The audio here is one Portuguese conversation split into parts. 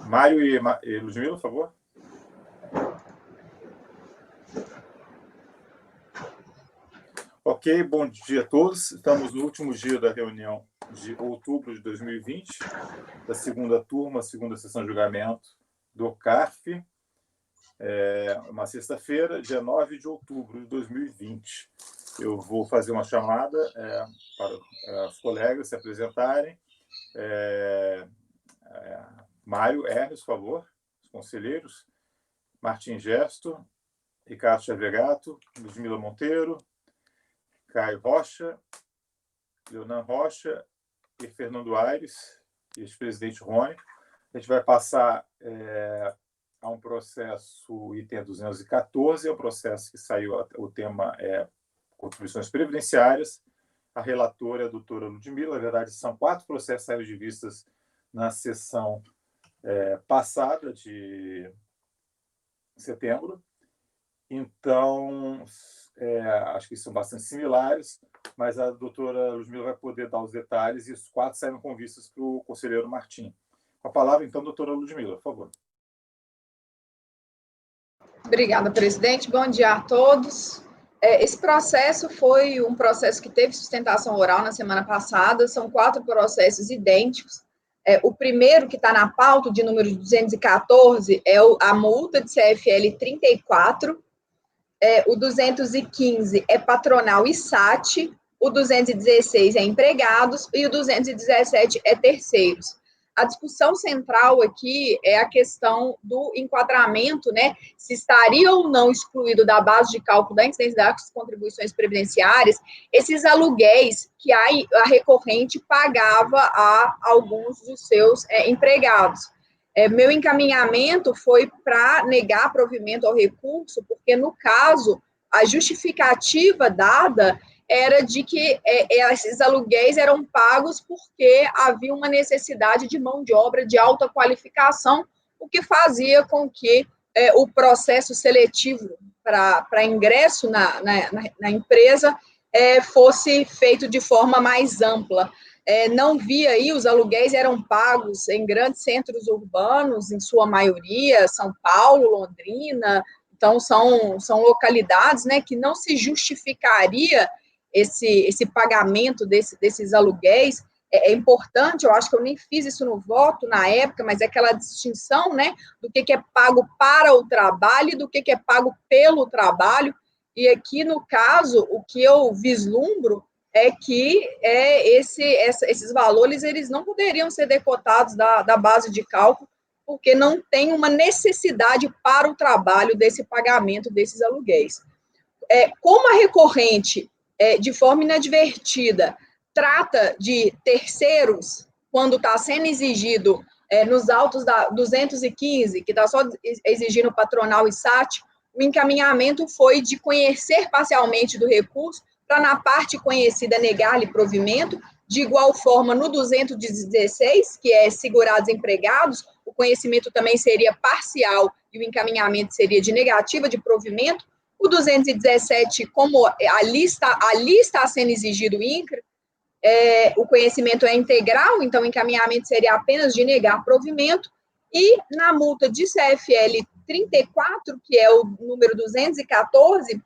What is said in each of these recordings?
Mário e Ludmila, por favor. Ok, bom dia a todos. Estamos no último dia da reunião de outubro de 2020, da segunda turma, segunda sessão de julgamento do CARF. Uma sexta-feira, dia 9 de outubro de 2020. Eu vou fazer uma chamada para os colegas se apresentarem. Mário Hermes, por favor, os conselheiros. Martim Gesto, Ricardo Chavegato, Ludmila Monteiro, Caio Rocha, Leonan Rocha e Fernando Aires, e ex-presidente Rony. A gente vai passar a um processo item 214, é um processo que saiu, o tema é contribuições previdenciárias. A relatora é a doutora Ludmila. Na verdade, são 4 processos saíram de vistas na sessão passada de setembro. Então, acho que são bastante similares, mas a doutora Ludmila vai poder dar os detalhes, e os 4 saíram com vistas para o conselheiro Martim. Com a palavra, então, doutora Ludmila, por favor. Obrigada, presidente. Bom dia a todos. Esse processo foi um processo que teve sustentação oral na semana passada. São 4 processos idênticos. O primeiro, que está na pauta, de número 214, é a multa de CFL 34. O 215 é patronal e SAT. O 216 é empregados e o 217 é terceiros. A discussão central aqui é a questão do enquadramento, né? Se estaria ou não excluído da base de cálculo da incidência das contribuições previdenciárias esses aluguéis que a recorrente pagava a alguns dos seus empregados. Meu encaminhamento foi para negar provimento ao recurso, porque, no caso, a justificativa dada era de que esses aluguéis eram pagos porque havia uma necessidade de mão de obra de alta qualificação, o que fazia com que o processo seletivo para ingresso na empresa fosse feito de forma mais ampla. Não via aí, os aluguéis eram pagos em grandes centros urbanos, em sua maioria, São Paulo, Londrina. Então, são localidades, né, que não se justificaria esse pagamento desses aluguéis. É importante, eu acho que eu nem fiz isso no voto na época, mas é aquela distinção, né, do que é pago para o trabalho e do que é pago pelo trabalho. E aqui, no caso, o que eu vislumbro é que esses valores eles não poderiam ser decotados da base de cálculo, porque não tem uma necessidade para o trabalho desse pagamento desses aluguéis. Como a recorrente, de forma inadvertida, trata de terceiros, quando está sendo exigido nos autos da 215, que está só exigindo patronal e SAT, o encaminhamento foi de conhecer parcialmente do recurso, para, na parte conhecida, negar-lhe provimento. De igual forma, no 216, que é segurados empregados, o conhecimento também seria parcial e o encaminhamento seria de negativa de provimento. O 217, como ali está sendo exigido o INCRA, o conhecimento é integral, então o encaminhamento seria apenas de negar provimento. E na multa de CFL 34, que é o número 214,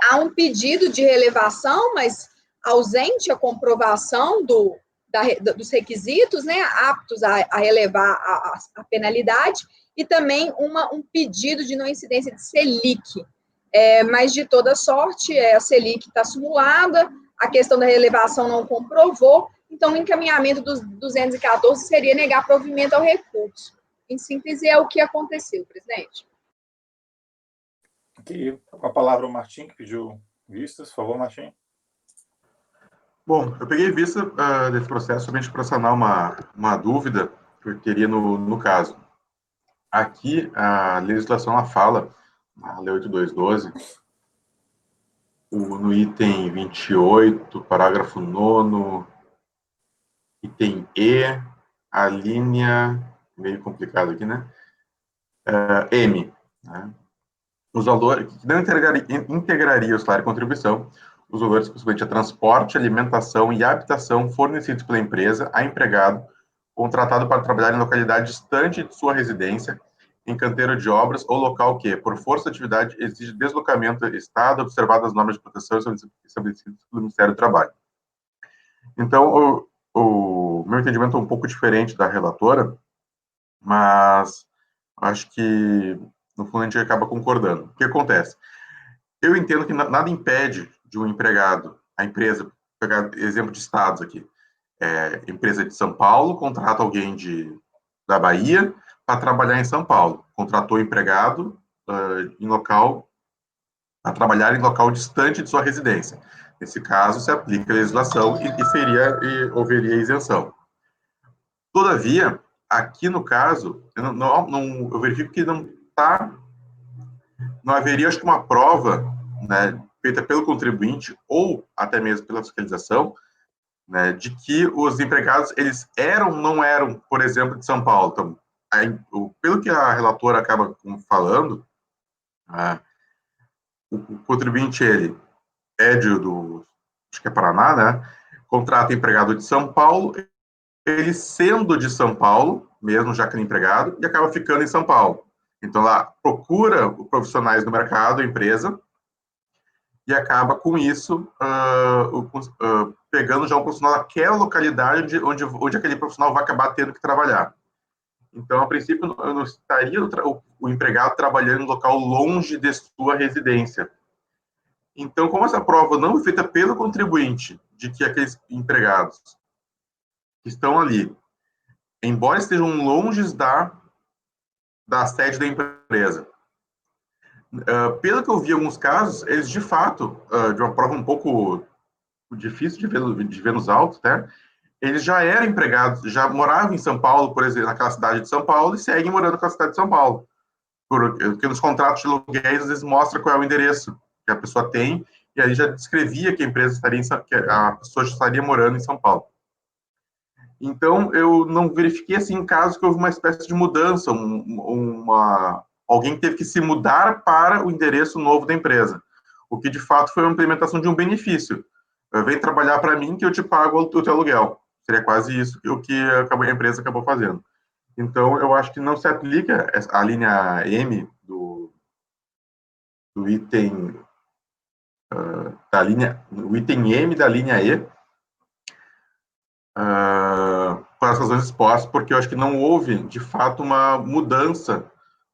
há um pedido de relevação, mas ausente a comprovação dos requisitos, né, aptos a relevar a penalidade, e também um pedido de não incidência de Selic. Mas, de toda sorte, a Selic está simulada, a questão da relevação não comprovou, então o encaminhamento dos 214 seria negar provimento ao recurso. Em síntese, é o que aconteceu, presidente. Aqui, com a palavra o Martim, que pediu vistas. Por favor, Martim. Bom, eu peguei vista desse processo somente para sanar uma dúvida que eu teria no caso. Aqui, a legislação ela fala, na Lei 8.212, no item 28, parágrafo 9º, item E, a linha, meio complicado aqui, né? M, né? Os valores, que não integraria o salário e contribuição, os valores correspondentes a transporte, alimentação e habitação fornecidos pela empresa a empregado contratado para trabalhar em localidade distante de sua residência, em canteiro de obras ou local que, por força de atividade, exige deslocamento do Estado, observadas as normas de proteção estabelecidas pelo Ministério do Trabalho. Então, o meu entendimento é um pouco diferente da relatora, mas acho que, no fundo, a gente acaba concordando. O que acontece? Eu entendo que nada impede de um empregado, a empresa, vou pegar exemplo de estados aqui, empresa de São Paulo contrata alguém da Bahia para trabalhar em São Paulo. Contratou o empregado para trabalhar em local distante de sua residência. Nesse caso, se aplica a legislação e haveria isenção. Todavia, aqui no caso, eu verifico que não haveria, acho que, uma prova, né, feita pelo contribuinte ou até mesmo pela fiscalização, né, de que os empregados, eles não eram, por exemplo, de São Paulo. Então, pelo que a relatora acaba falando, o contribuinte, ele é acho que é Paraná, né, contrata empregado de São Paulo, ele sendo de São Paulo, mesmo já que é empregado, e acaba ficando em São Paulo. Então, lá procura profissionais no mercado, a empresa, e acaba com isso pegando já um profissional daquela localidade onde aquele profissional vai acabar tendo que trabalhar. Então, a princípio, eu não estaria o empregado trabalhando em um local longe de sua residência. Então, como essa prova não é feita pelo contribuinte de que aqueles empregados que estão ali, embora estejam longe da sede da empresa, pelo que eu vi em alguns casos, eles, de fato, de uma prova um pouco difícil de ver nos autos, né? Eles já eram empregados, já moravam em São Paulo, por exemplo, naquela cidade de São Paulo, e seguem morando naquela cidade de São Paulo. Porque nos contratos de aluguéis, às vezes, mostra qual é o endereço que a pessoa tem, e aí já descrevia que a pessoa já estaria morando em São Paulo. Então, eu não verifiquei, assim, casos que houve uma espécie de mudança, alguém teve que se mudar para o endereço novo da empresa, o que, de fato, foi uma implementação de um benefício. Vem trabalhar para mim que eu te pago o teu aluguel. Seria quase isso o que a empresa acabou fazendo. Então, eu acho que não se aplica a linha M do item o item M da linha E, por as razões expostas, porque eu acho que não houve, de fato, uma mudança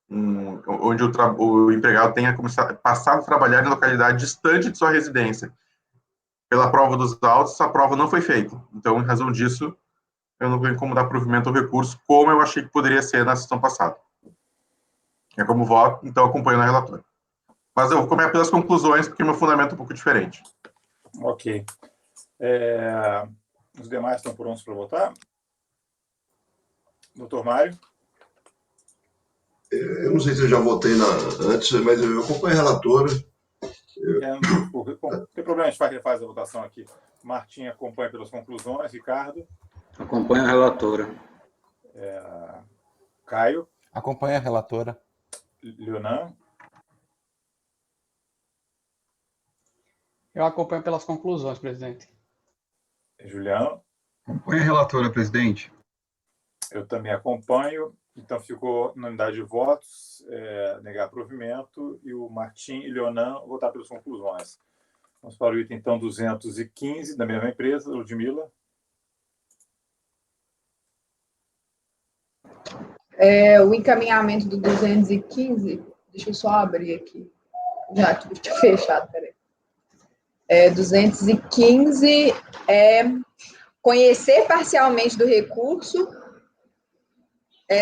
onde o empregado tenha passado a trabalhar em localidade distante de sua residência. Pela prova dos autos, essa prova não foi feita. Então, em razão disso, eu não venho como dar provimento ao recurso, como eu achei que poderia ser na sessão passada. É como voto, então acompanho na relatora. Mas eu vou comer pelas conclusões, porque meu fundamento é um pouco diferente. Ok. Os demais estão prontos para votar? Doutor Mário? Eu não sei se eu já votei antes, mas eu acompanho a relatora. Bom, não tem problema, a gente refaz a votação aqui. Martim acompanha pelas conclusões. Ricardo? Acompanha a relatora. Caio? Acompanha a relatora. Leonan? Eu acompanho pelas conclusões, presidente. Juliano? Acompanha a relatora, presidente. Eu também acompanho. Então, ficou na unidade de votos, negar provimento, e o Martim e Leonan votar pelas conclusões. Vamos para o item, então, 215, da mesma empresa, Ludmila. O encaminhamento do 215, deixa eu só abrir aqui. Já tinha fechado, peraí. 215 é conhecer parcialmente do recurso,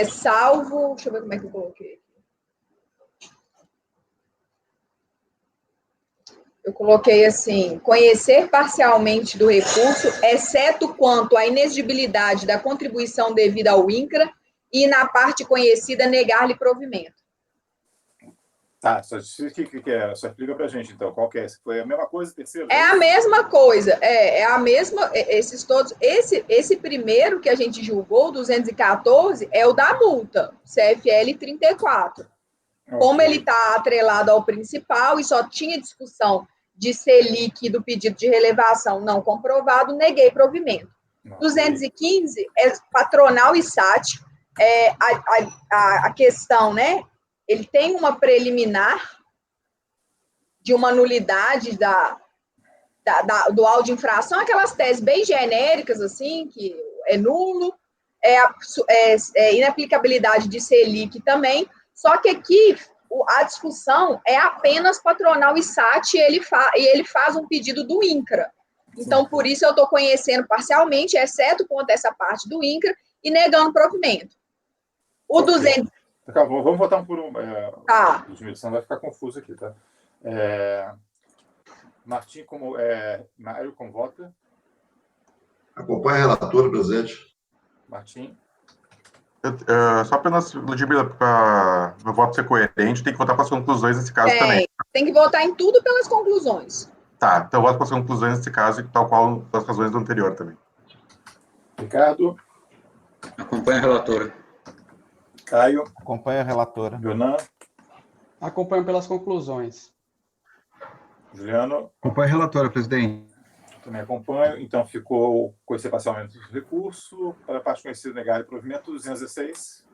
salvo... Deixa eu ver como é que eu coloquei. Eu coloquei assim, conhecer parcialmente do recurso, exceto quanto à inexigibilidade da contribuição devida ao INCRA e, na parte conhecida, negar-lhe provimento. Tá, só explica para a gente, então, qual que é? Foi a mesma coisa, terceiro? É a mesma coisa, a mesma, esses todos, esse primeiro que a gente julgou, 214, é o da multa, CFL 34. Okay. Como ele está atrelado ao principal e só tinha discussão de Selic do pedido de relevação não comprovado, neguei provimento. 215 é patronal e SAT. A questão, né? Ele tem uma preliminar de uma nulidade do auto de infração, aquelas teses bem genéricas, assim, que é nulo, inaplicabilidade de Selic também, só que aqui a discussão é apenas patronal e SAT, e ele faz um pedido do INCRA. Então, por isso eu estou conhecendo parcialmente, exceto quanto essa parte do INCRA, e negando provimento. O Ok. 200... Acabou. Vamos votar um por um. Tá. Senão vai ficar confuso aqui, tá? Martim, Mário, como vota? Acompanha a relatora, presidente. Martim. Só apenas, Ludmila, para meu voto ser coerente, tem que votar para as conclusões nesse caso também. Tem que votar em tudo pelas conclusões. Tá, então eu voto para as conclusões nesse caso, tal qual das razões do anterior também. Ricardo. Acompanha a relatora. Caio. Acompanha a relatora. Yonan. Acompanho pelas conclusões. Juliano. Acompanha a relatora, presidente. Também acompanho. Então, ficou conhecer parcialmente o recurso. Para a parte conhecida, negar e provimento. 216.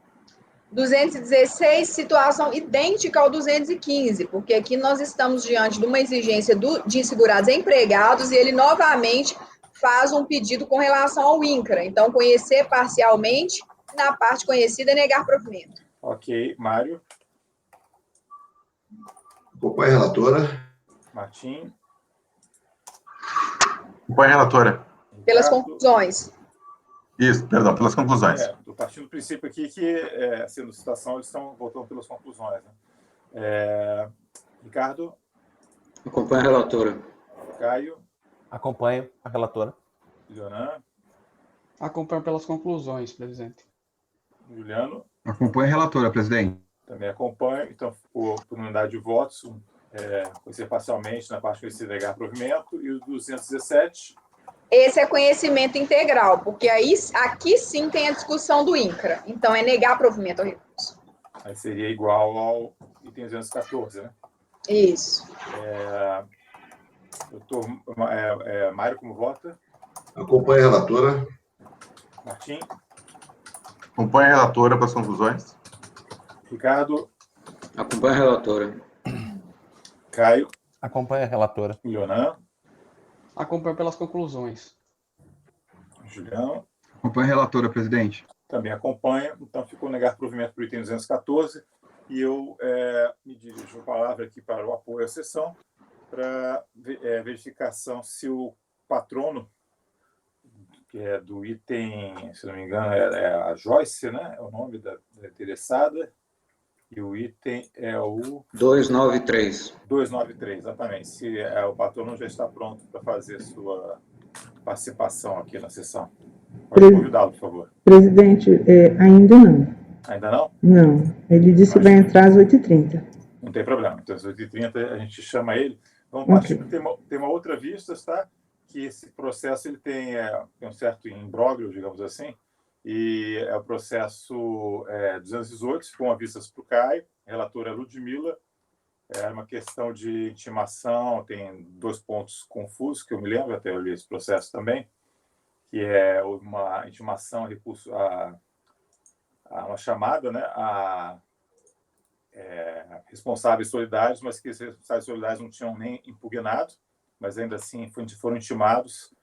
216, situação idêntica ao 215, porque aqui nós estamos diante de uma exigência de insegurados empregados e ele novamente faz um pedido com relação ao INCRA. Então, conhecer parcialmente, na parte conhecida, negar provimento. Ok. Mário. Acompanha a relatora. Martim. Acompanha a relatora. Pelas Ricardo. conclusões. Isso, perdão, pelas conclusões. Estou partindo do princípio aqui que, sendo citação, eles estão voltando pelas conclusões. Né? Ricardo. Acompanha a relatora. Caio. Acompanho a relatora. Yonan. Acompanho pelas conclusões, presidente. Juliano. Acompanha a relatora, presidente. Também acompanho. Então, ficou por unidade de votos, conhecer parcialmente na parte conhecida negar provimento. E o 217. Esse é conhecimento integral, porque aqui sim tem a discussão do INCRA. Então, é negar provimento ao recurso. Aí seria igual ao item 214, né? Isso. Doutor Mário, como vota? Acompanha a relatora. Martim. Acompanha a relatora para as conclusões. Ricardo. Acompanha a relatora. Caio. Acompanha a relatora. Yonan. Acompanho pelas conclusões. Juliano. Acompanha a relatora, presidente. Também acompanha. Então, ficou negar provimento para o item 214. E eu me dirijo a palavra aqui para o apoio à sessão, para verificação se o patrono, que é do item, se não me engano, é a Joyce, né? É o nome da interessada. E o item é o 293. 293, exatamente. Se o patrono já está pronto para fazer sua participação aqui na sessão. Pode convidá-lo, por favor. Presidente, ainda não. Ainda não? Não. Ele disse que vai entrar às 8h30. Não tem problema. Então, às 8h30 a gente chama ele. Vamos partir. Tem uma outra vista, tá? Que esse processo ele tem um certo imbróglio, digamos assim, e é o processo 218, ficou uma vista para o Caio, a relatora é Ludmila, é uma questão de intimação, tem 2 pontos confusos, que eu me lembro, até eu li esse processo também, que é uma intimação, recurso a uma chamada, né, a responsáveis solidários, mas que esses responsáveis solidários não tinham nem impugnado, mas ainda assim foram intimados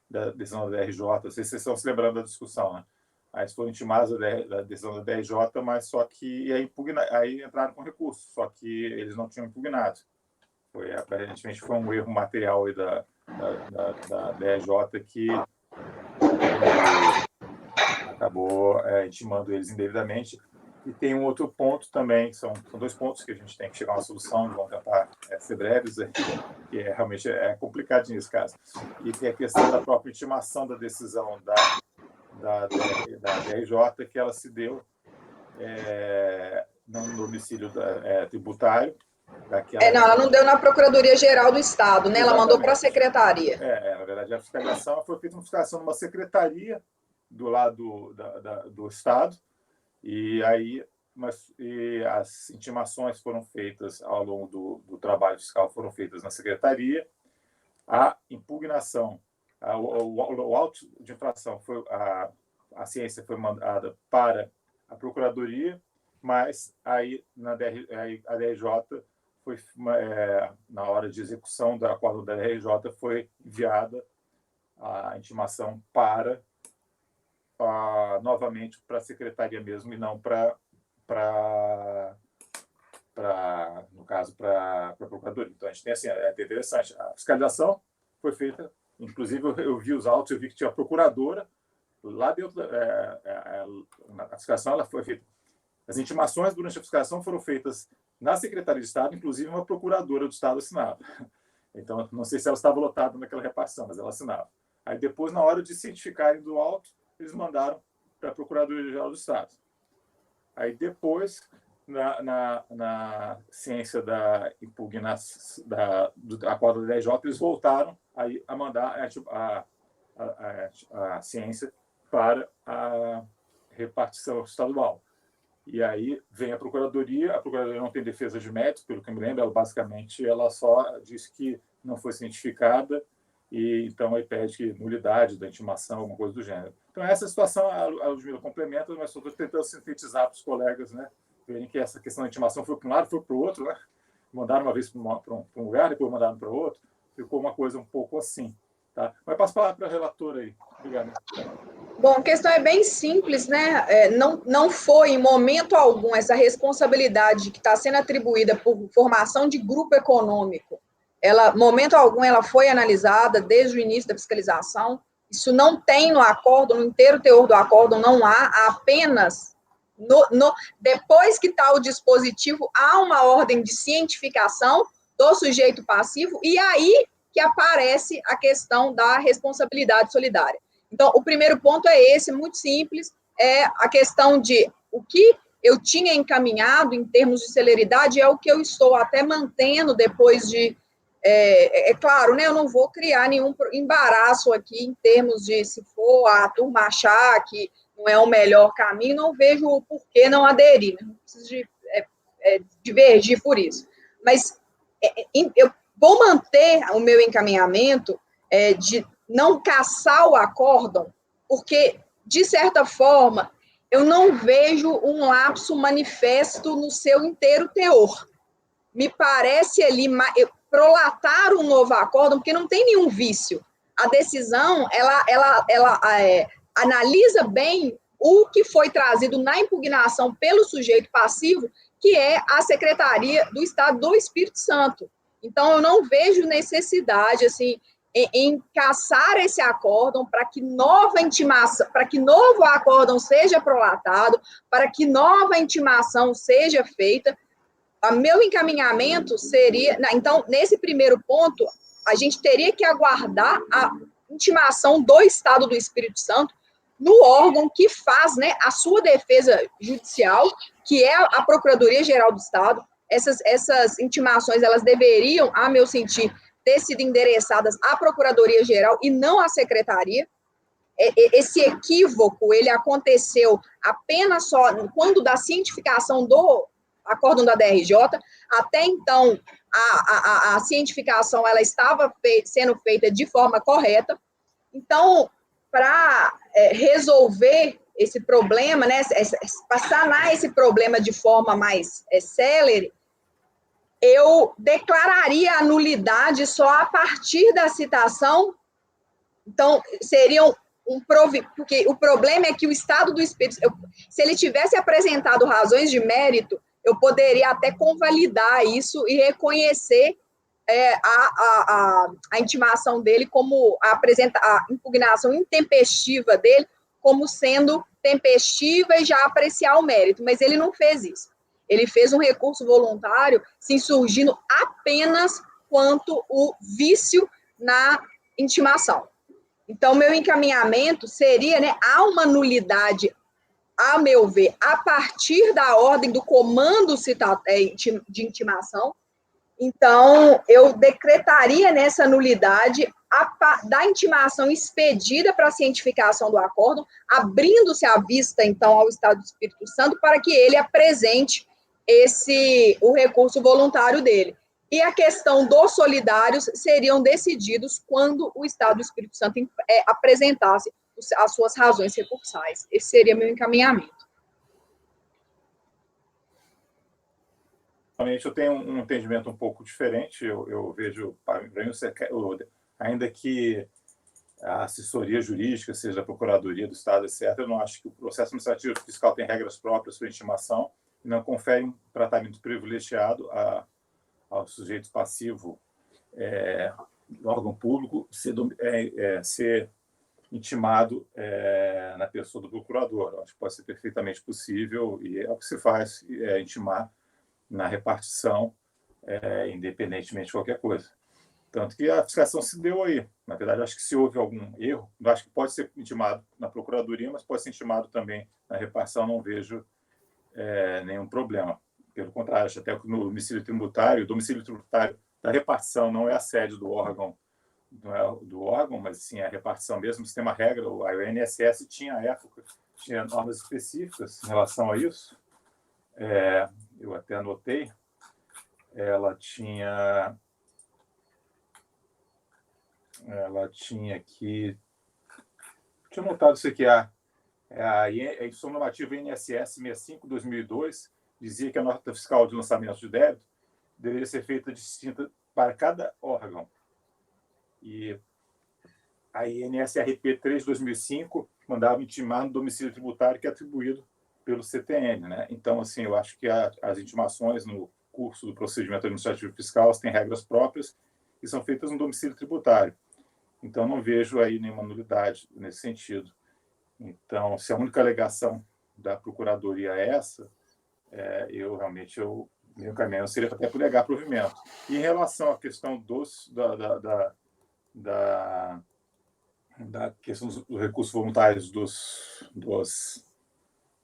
da decisão da DRJ. Não sei se vocês estão se lembrando da discussão, né? Aí eles foram intimados da decisão da DRJ, mas só que aí entraram com recurso, só que eles não tinham impugnado. Aparentemente foi um erro material aí da DRJ que acabou intimando eles indevidamente. E tem um outro ponto também, são 2 pontos que a gente tem que chegar a uma solução, vamos tentar ser breves, que realmente é complicadinho esse caso. E tem a questão da própria intimação da decisão da DRJ, que ela se deu no domicílio tributário. Não, ela não deu na Procuradoria-Geral do Estado, né? Ela mandou para a Secretaria. Na verdade, a fiscalização foi feita uma fiscalização numa secretaria do lado do Estado, e aí as intimações foram feitas ao longo do trabalho fiscal, foram feitas na secretaria. A impugnação O auto de infração, a ciência foi mandada para a Procuradoria, mas aí a DRJ foi, na hora de execução do acordo da DRJ, foi enviada a intimação novamente para a Secretaria mesmo, e não no caso, para a Procuradoria. Então, a gente tem assim, é interessante. A fiscalização foi feita, inclusive eu vi os autos, eu vi que tinha a procuradora, lá dentro, a fiscalização ela foi feita. As intimações durante a fiscalização foram feitas na Secretaria de Estado, inclusive uma procuradora do Estado assinava. Então, não sei se ela estava lotada naquela repartição, mas ela assinava. Aí, depois, na hora de cientificarem do auto, eles mandaram para a Procuradoria-Geral do Estado. Aí, depois, na ciência da impugnação do acordo da DRJ, eles voltaram aí a mandar a ciência para a repartição estadual. E aí vem a Procuradoria não tem defesa de mérito, pelo que eu me lembro, ela só disse que não foi cientificada, e então aí pede nulidade da intimação, alguma coisa do gênero. Então, essa situação a Ludmila complementa, mas estou tentando sintetizar para os colegas, né, verem que essa questão da intimação foi para um lado, foi para o outro, né? Mandaram uma vez para um lugar, depois mandaram para o outro, ficou uma coisa um pouco assim. Tá? Mas passo a palavra para a relatora aí. Obrigado. Bom, a questão é bem simples, né? Não foi, em momento algum, essa responsabilidade que está sendo atribuída por formação de grupo econômico, momento algum, ela foi analisada desde o início da fiscalização. Isso não tem no acórdão, no inteiro teor do acórdão, não há apenas, depois que está o dispositivo, há uma ordem de cientificação do sujeito passivo, e aí que aparece a questão da responsabilidade solidária. Então, o primeiro ponto é esse, muito simples, é a questão de o que eu tinha encaminhado em termos de celeridade é o que eu estou até mantendo depois de... É claro, né, eu não vou criar nenhum embaraço aqui em termos de, se for a turma achar que não é o melhor caminho, não vejo o porquê não aderir, né? Não preciso divergir por isso. Mas eu vou manter o meu encaminhamento de não caçar o acórdão, porque, de certa forma, eu não vejo um lapso manifesto no seu inteiro teor. Me parece ali prolatar um novo acórdão, porque não tem nenhum vício. A decisão, ela analisa bem o que foi trazido na impugnação pelo sujeito passivo, que é a Secretaria do Estado do Espírito Santo. Então, eu não vejo necessidade, assim, em caçar esse acórdão para que nova intimação, para que novo acórdão seja prolatado, para que nova intimação seja feita. O meu encaminhamento seria... Então, nesse primeiro ponto, a gente teria que aguardar a intimação do Estado do Espírito Santo no órgão que faz, né, a sua defesa judicial, que é a Procuradoria-Geral do Estado. Essas intimações, elas deveriam, a meu sentir, ter sido endereçadas à Procuradoria-Geral e não à Secretaria. Esse equívoco, ele aconteceu apenas só quando da cientificação do acórdão da DRJ. Até então, a cientificação, ela estava sendo feita de forma correta. Então, para resolver esse problema, né, para sanar esse problema de forma mais célere, eu declararia a nulidade só a partir da citação. Então, seriam porque o problema é que o Estado do Espírito, se ele tivesse apresentado razões de mérito, eu poderia até convalidar isso e reconhecer a intimação dele como a impugnação intempestiva dele como sendo tempestiva e já apreciar o mérito, mas ele não fez isso. Ele fez um recurso voluntário se insurgindo apenas quanto o vício na intimação. Então, meu encaminhamento seria, né, há uma nulidade, a meu ver, a partir da ordem do comando de intimação. Então, eu decretaria nessa nulidade da intimação expedida para a cientificação do acórdão, abrindo-se a vista, então, ao Estado do Espírito Santo para que ele apresente o recurso voluntário dele. e a questão dos solidários seriam decididos quando o Estado do Espírito Santo apresentasse as suas razões recursais. Esse seria meu encaminhamento. Realmente eu tenho um entendimento um pouco diferente. Eu vejo, ainda que a assessoria jurídica, seja a Procuradoria do Estado, etc., eu não acho que o processo administrativo fiscal tem regras próprias para intimação e não confere um tratamento privilegiado ao sujeito passivo do órgão público ser intimado na pessoa do procurador. Eu acho que pode ser perfeitamente possível e é o que se faz, intimar na repartição, independentemente de qualquer coisa. Tanto que a fiscalização se deu aí. Na verdade, acho que se houve algum erro, acho que pode ser intimado na Procuradoria, mas pode ser intimado também na repartição, não vejo nenhum problema. Pelo contrário, acho até que no domicílio tributário, o domicílio tributário da repartição não é a sede do órgão, não é do órgão, mas sim a repartição mesmo. Se tem uma regra, a INSS tinha à época, tinha normas específicas em relação a isso. Eu até anotei, ela tinha aqui, tinha notado isso aqui, a edição normativa INSS 65/2002 dizia que a nota fiscal de lançamento de débito deveria ser feita distinta para cada órgão. E a INSRP 3/2005 mandava intimar no domicílio tributário que é atribuído pelo CTN, né? Então, assim, eu acho que as intimações no curso do procedimento administrativo fiscal têm regras próprias e são feitas no domicílio tributário. Então, não vejo aí nenhuma nulidade nesse sentido. Então, se a única alegação da Procuradoria é essa, meu caminho seria até por negar provimento. E em relação à questão da questão dos recursos voluntários dos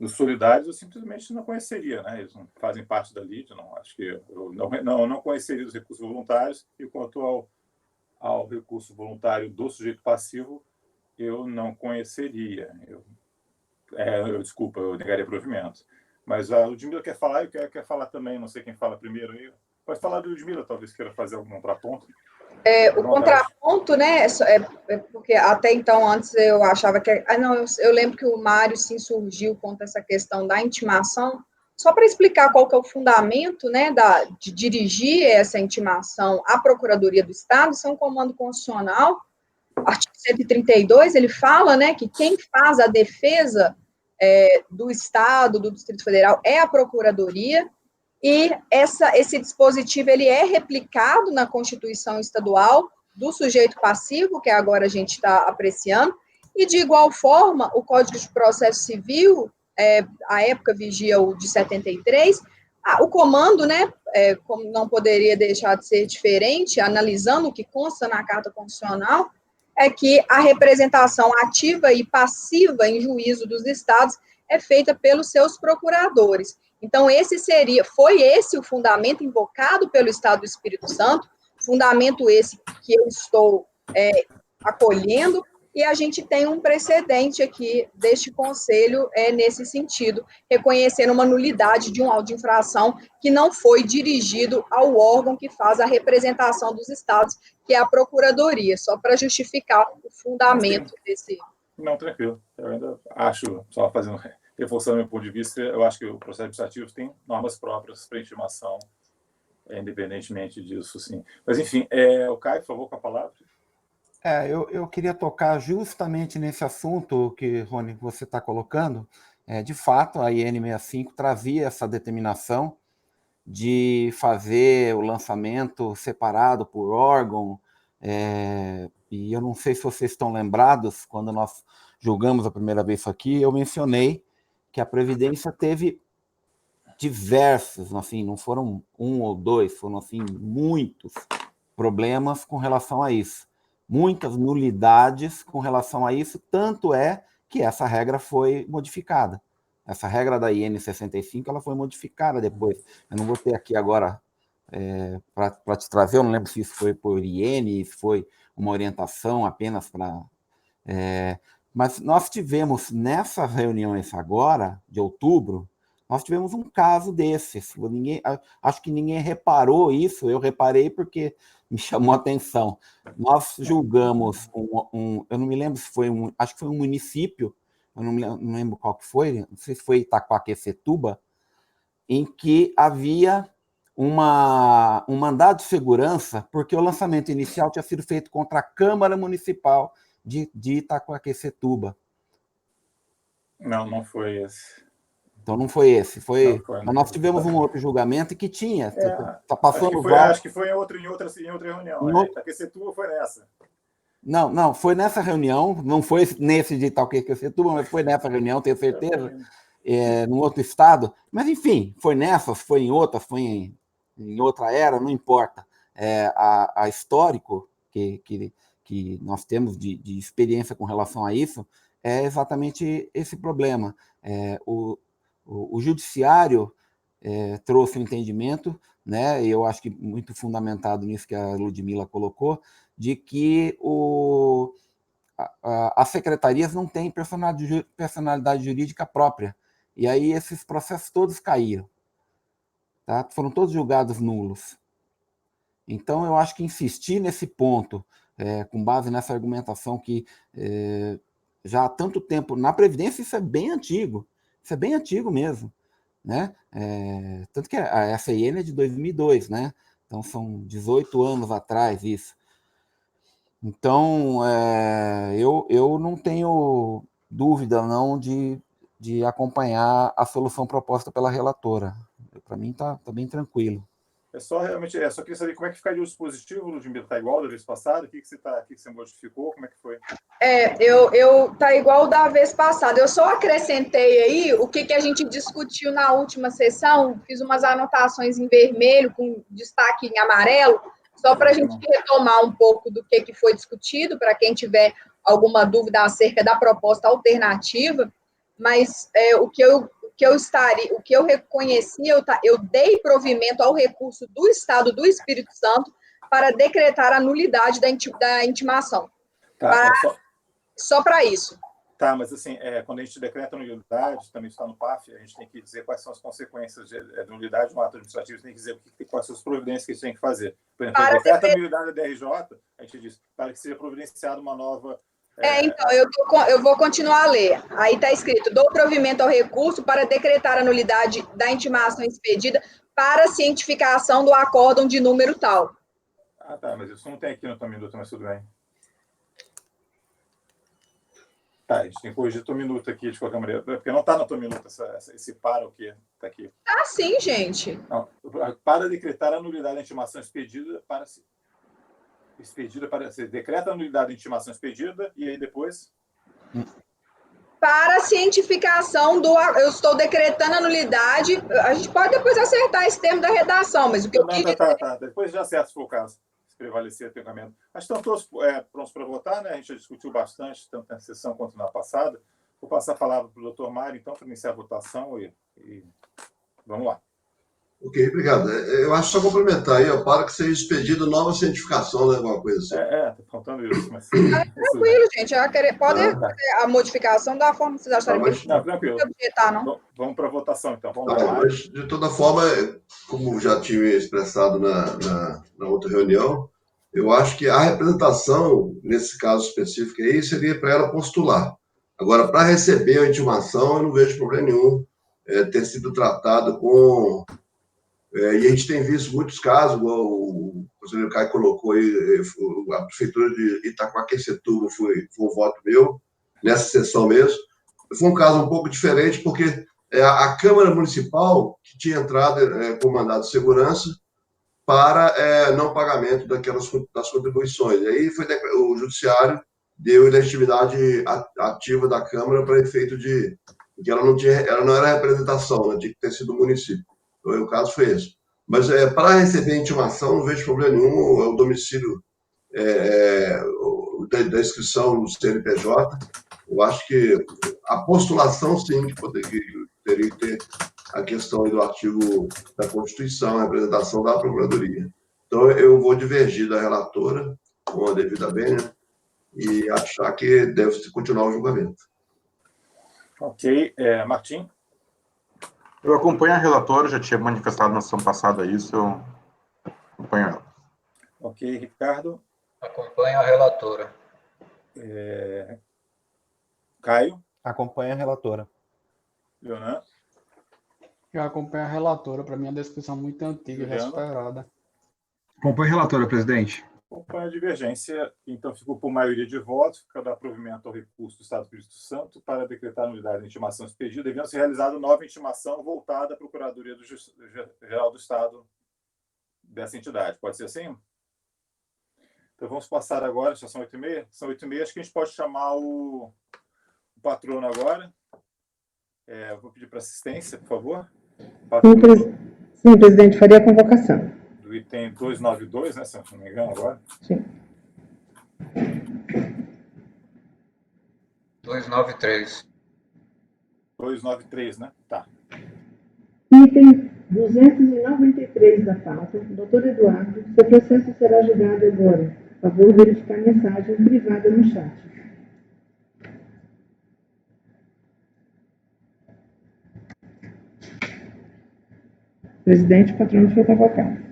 solidários, eu simplesmente não conheceria, né? Eles não fazem parte da LID, não. Acho que eu não conheceria os recursos voluntários. E quanto ao recurso voluntário do sujeito passivo, eu não conheceria. Desculpa, eu negaria provimento. Mas a Ludmila quer falar, eu quero falar também, não sei quem fala primeiro aí. Pode falar da Ludmila, talvez queira fazer algum contraponto. O contraponto, né, porque até então, antes eu achava que... eu lembro que o Mário se insurgiu contra essa questão da intimação, só para explicar qual que é o fundamento, né, de dirigir essa intimação à Procuradoria do Estado. Isso é um comando constitucional, artigo 132, ele fala, né, que quem faz a defesa do Estado, do Distrito Federal, é a Procuradoria, e esse dispositivo ele é replicado na Constituição Estadual do sujeito passivo, que agora a gente está apreciando, e de igual forma, o Código de Processo Civil, à época vigia o de 73, o comando, né, como não poderia deixar de ser diferente, analisando o que consta na Carta Constitucional, é que a representação ativa e passiva em juízo dos estados é feita pelos seus procuradores. Então, foi esse o fundamento invocado pelo Estado do Espírito Santo, fundamento esse que eu estou acolhendo, e a gente tem um precedente aqui deste Conselho nesse sentido, reconhecendo uma nulidade de um auto de infração que não foi dirigido ao órgão que faz a representação dos estados, que é a Procuradoria, só para justificar o fundamento desse... Não, tranquilo. Eu ainda acho, só reforçando meu ponto de vista, eu acho que o processo administrativo tem normas próprias para intimação, independentemente disso, sim. Mas, enfim, o Caio, por favor, com a palavra. Eu queria tocar justamente nesse assunto que, Rony, você está colocando. De fato, a IN 65 trazia essa determinação de fazer o lançamento separado por órgão, e eu não sei se vocês estão lembrados, quando nós julgamos a primeira vez isso aqui, eu mencionei que a Previdência teve diversos, assim, não foram um ou dois, foram assim, muitos problemas com relação a isso. Muitas nulidades com relação a isso, tanto é que essa regra foi modificada. Essa regra da IN 65, ela foi modificada depois. Eu não vou ter aqui agora para te trazer, eu não lembro se isso foi por IN, se foi uma orientação apenas para... mas nós tivemos, nessas reuniões agora, de outubro, Nós tivemos um caso desses. Acho que ninguém reparou isso, eu reparei porque me chamou a atenção. Nós julgamos eu não me lembro se foi acho que foi um município, eu não lembro qual que foi, não sei se foi Itaquaquecetuba, em que havia um mandado de segurança, porque o lançamento inicial tinha sido feito contra a Câmara Municipal de Itaquaquecetuba. Não foi esse. Então não foi esse, Não, mas nós tivemos um outro julgamento e que tinha. Está passando acho que foi em outra reunião. Itaquaquecetuba foi nessa. Não, foi nessa reunião, não foi nesse de Itaquaquecetuba, mas foi nessa reunião, tenho certeza, num outro estado. Mas, enfim, foi nessa, foi em outra, foi em outra era, não importa. A histórico que nós temos de experiência com relação a isso é exatamente esse problema. O judiciário trouxe um entendimento, né, e eu acho que muito fundamentado nisso que a Ludmila colocou, de que as secretarias não têm personalidade jurídica própria. E aí esses processos todos caíram. Tá? Foram todos julgados nulos. Então, eu acho que insistir nesse ponto, com base nessa argumentação que já há tanto tempo, na Previdência, isso é bem antigo. Isso é bem antigo mesmo. Né? Tanto que a SIN é de 2002, né? Então, são 18 anos atrás isso. Então, eu não tenho dúvida não de acompanhar a solução proposta pela relatora. Para mim está bem tranquilo. Só queria saber como é que ficaria o dispositivo, Ludmila, está igual da vez passada? O que você modificou? Como é que foi? Tá igual da vez passada. Eu só acrescentei aí o que a gente discutiu na última sessão, fiz umas anotações em vermelho com destaque em amarelo, só para a gente retomar um pouco do que foi discutido, para quem tiver alguma dúvida acerca da proposta alternativa, mas o que eu reconheci, eu dei provimento ao recurso do Estado do Espírito Santo para decretar a nulidade da intimação. Tá, só para isso. Tá, mas assim, quando a gente decreta nulidade, também está no PAF, a gente tem que dizer quais são as consequências de nulidade no ato administrativo, tem que dizer quais são as providências que a gente tem que fazer. Por exemplo, decreta a nulidade da DRJ, a gente diz, para que seja providenciada uma nova... Então, eu vou continuar a ler. Aí está escrito, dou provimento ao recurso para decretar a nulidade da intimação expedida para cientificação do acórdão de número tal. Ah, tá, mas isso não tem aqui no tua minuta, mas tudo bem. Tá, a gente tem que corrigir a tua minuta aqui, de qualquer maneira, porque não está na tua minuta esse para o que está aqui. Ah, sim, gente. Não, para decretar a nulidade da intimação expedida você decreta a nulidade da intimação expedida e aí depois... Para cientificação eu estou decretando a nulidade, a gente pode depois acertar esse termo da redação, mas o que eu quis... Tá, depois já acerta se for o caso, se prevalecer o pensamento. Acho que estão todos prontos para votar, né? A gente já discutiu bastante, tanto na sessão quanto na passada. Vou passar a palavra para o doutor Mário, então, para iniciar a votação e vamos lá. Ok, obrigado. Eu acho só complementar aí, para que seja expedida nova cientificação, né? Alguma coisa assim. Tá faltando isso. Mas... tranquilo, gente. Pode fazer a modificação da forma que vocês acharem melhor. Não, tranquilo. Não. Vamos para a votação, então. Mas, de toda forma, como já tinha expressado na outra reunião, eu acho que a representação, nesse caso específico aí, seria para ela postular. Agora, para receber a intimação, eu não vejo problema nenhum ter sido tratado com... e a gente tem visto muitos casos, igual o conselheiro Caio colocou aí, a prefeitura de Itaquaquecetuba foi um voto meu, nessa sessão mesmo. Foi um caso um pouco diferente, porque a Câmara Municipal que tinha entrado com mandado de segurança para não pagamento das contribuições. E aí o Judiciário deu elegibilidade ativa da Câmara para efeito de que ela não era representação, né, tinha que ter sido o município. Então, o caso foi esse. Mas para receber intimação, não vejo problema nenhum, é o domicílio da inscrição no CNPJ. Eu acho que a postulação, sim, que teria que ter a questão do artigo da Constituição, a representação da Procuradoria. Então, eu vou divergir da relatora, com a devida vênia, e achar que deve continuar o julgamento. Ok. Martim? Eu acompanho a relatora, já tinha manifestado na sessão passada isso, eu acompanho ela. Ok, Ricardo. Acompanho a relatora. Caio. Acompanha a relatora. Leonan. Eu acompanho a relatora, para mim a descrição muito antiga, já Juliano. superada. Acompanho a relatora, presidente. Acompanha a divergência, então ficou por maioria de votos, fica dar provimento ao recurso do Estado do Espírito Santo para decretar a nulidade da intimação expedida, devendo ser realizada nova intimação voltada à Procuradoria-Geral do Estado dessa entidade. Pode ser assim? Então vamos passar agora, já são 8h30? São 8h30, acho que a gente pode chamar o patrono agora. Eu vou pedir para assistência, por favor. Sim, presidente, faria a convocação. Do item 292, né, se eu não me engano agora. Sim. 293. 293, né? Tá. Item 293 da pauta, doutor Eduardo, seu processo será julgado agora. Por favor, verificar a mensagem privada no chat. Presidente, o patrono foi convocado.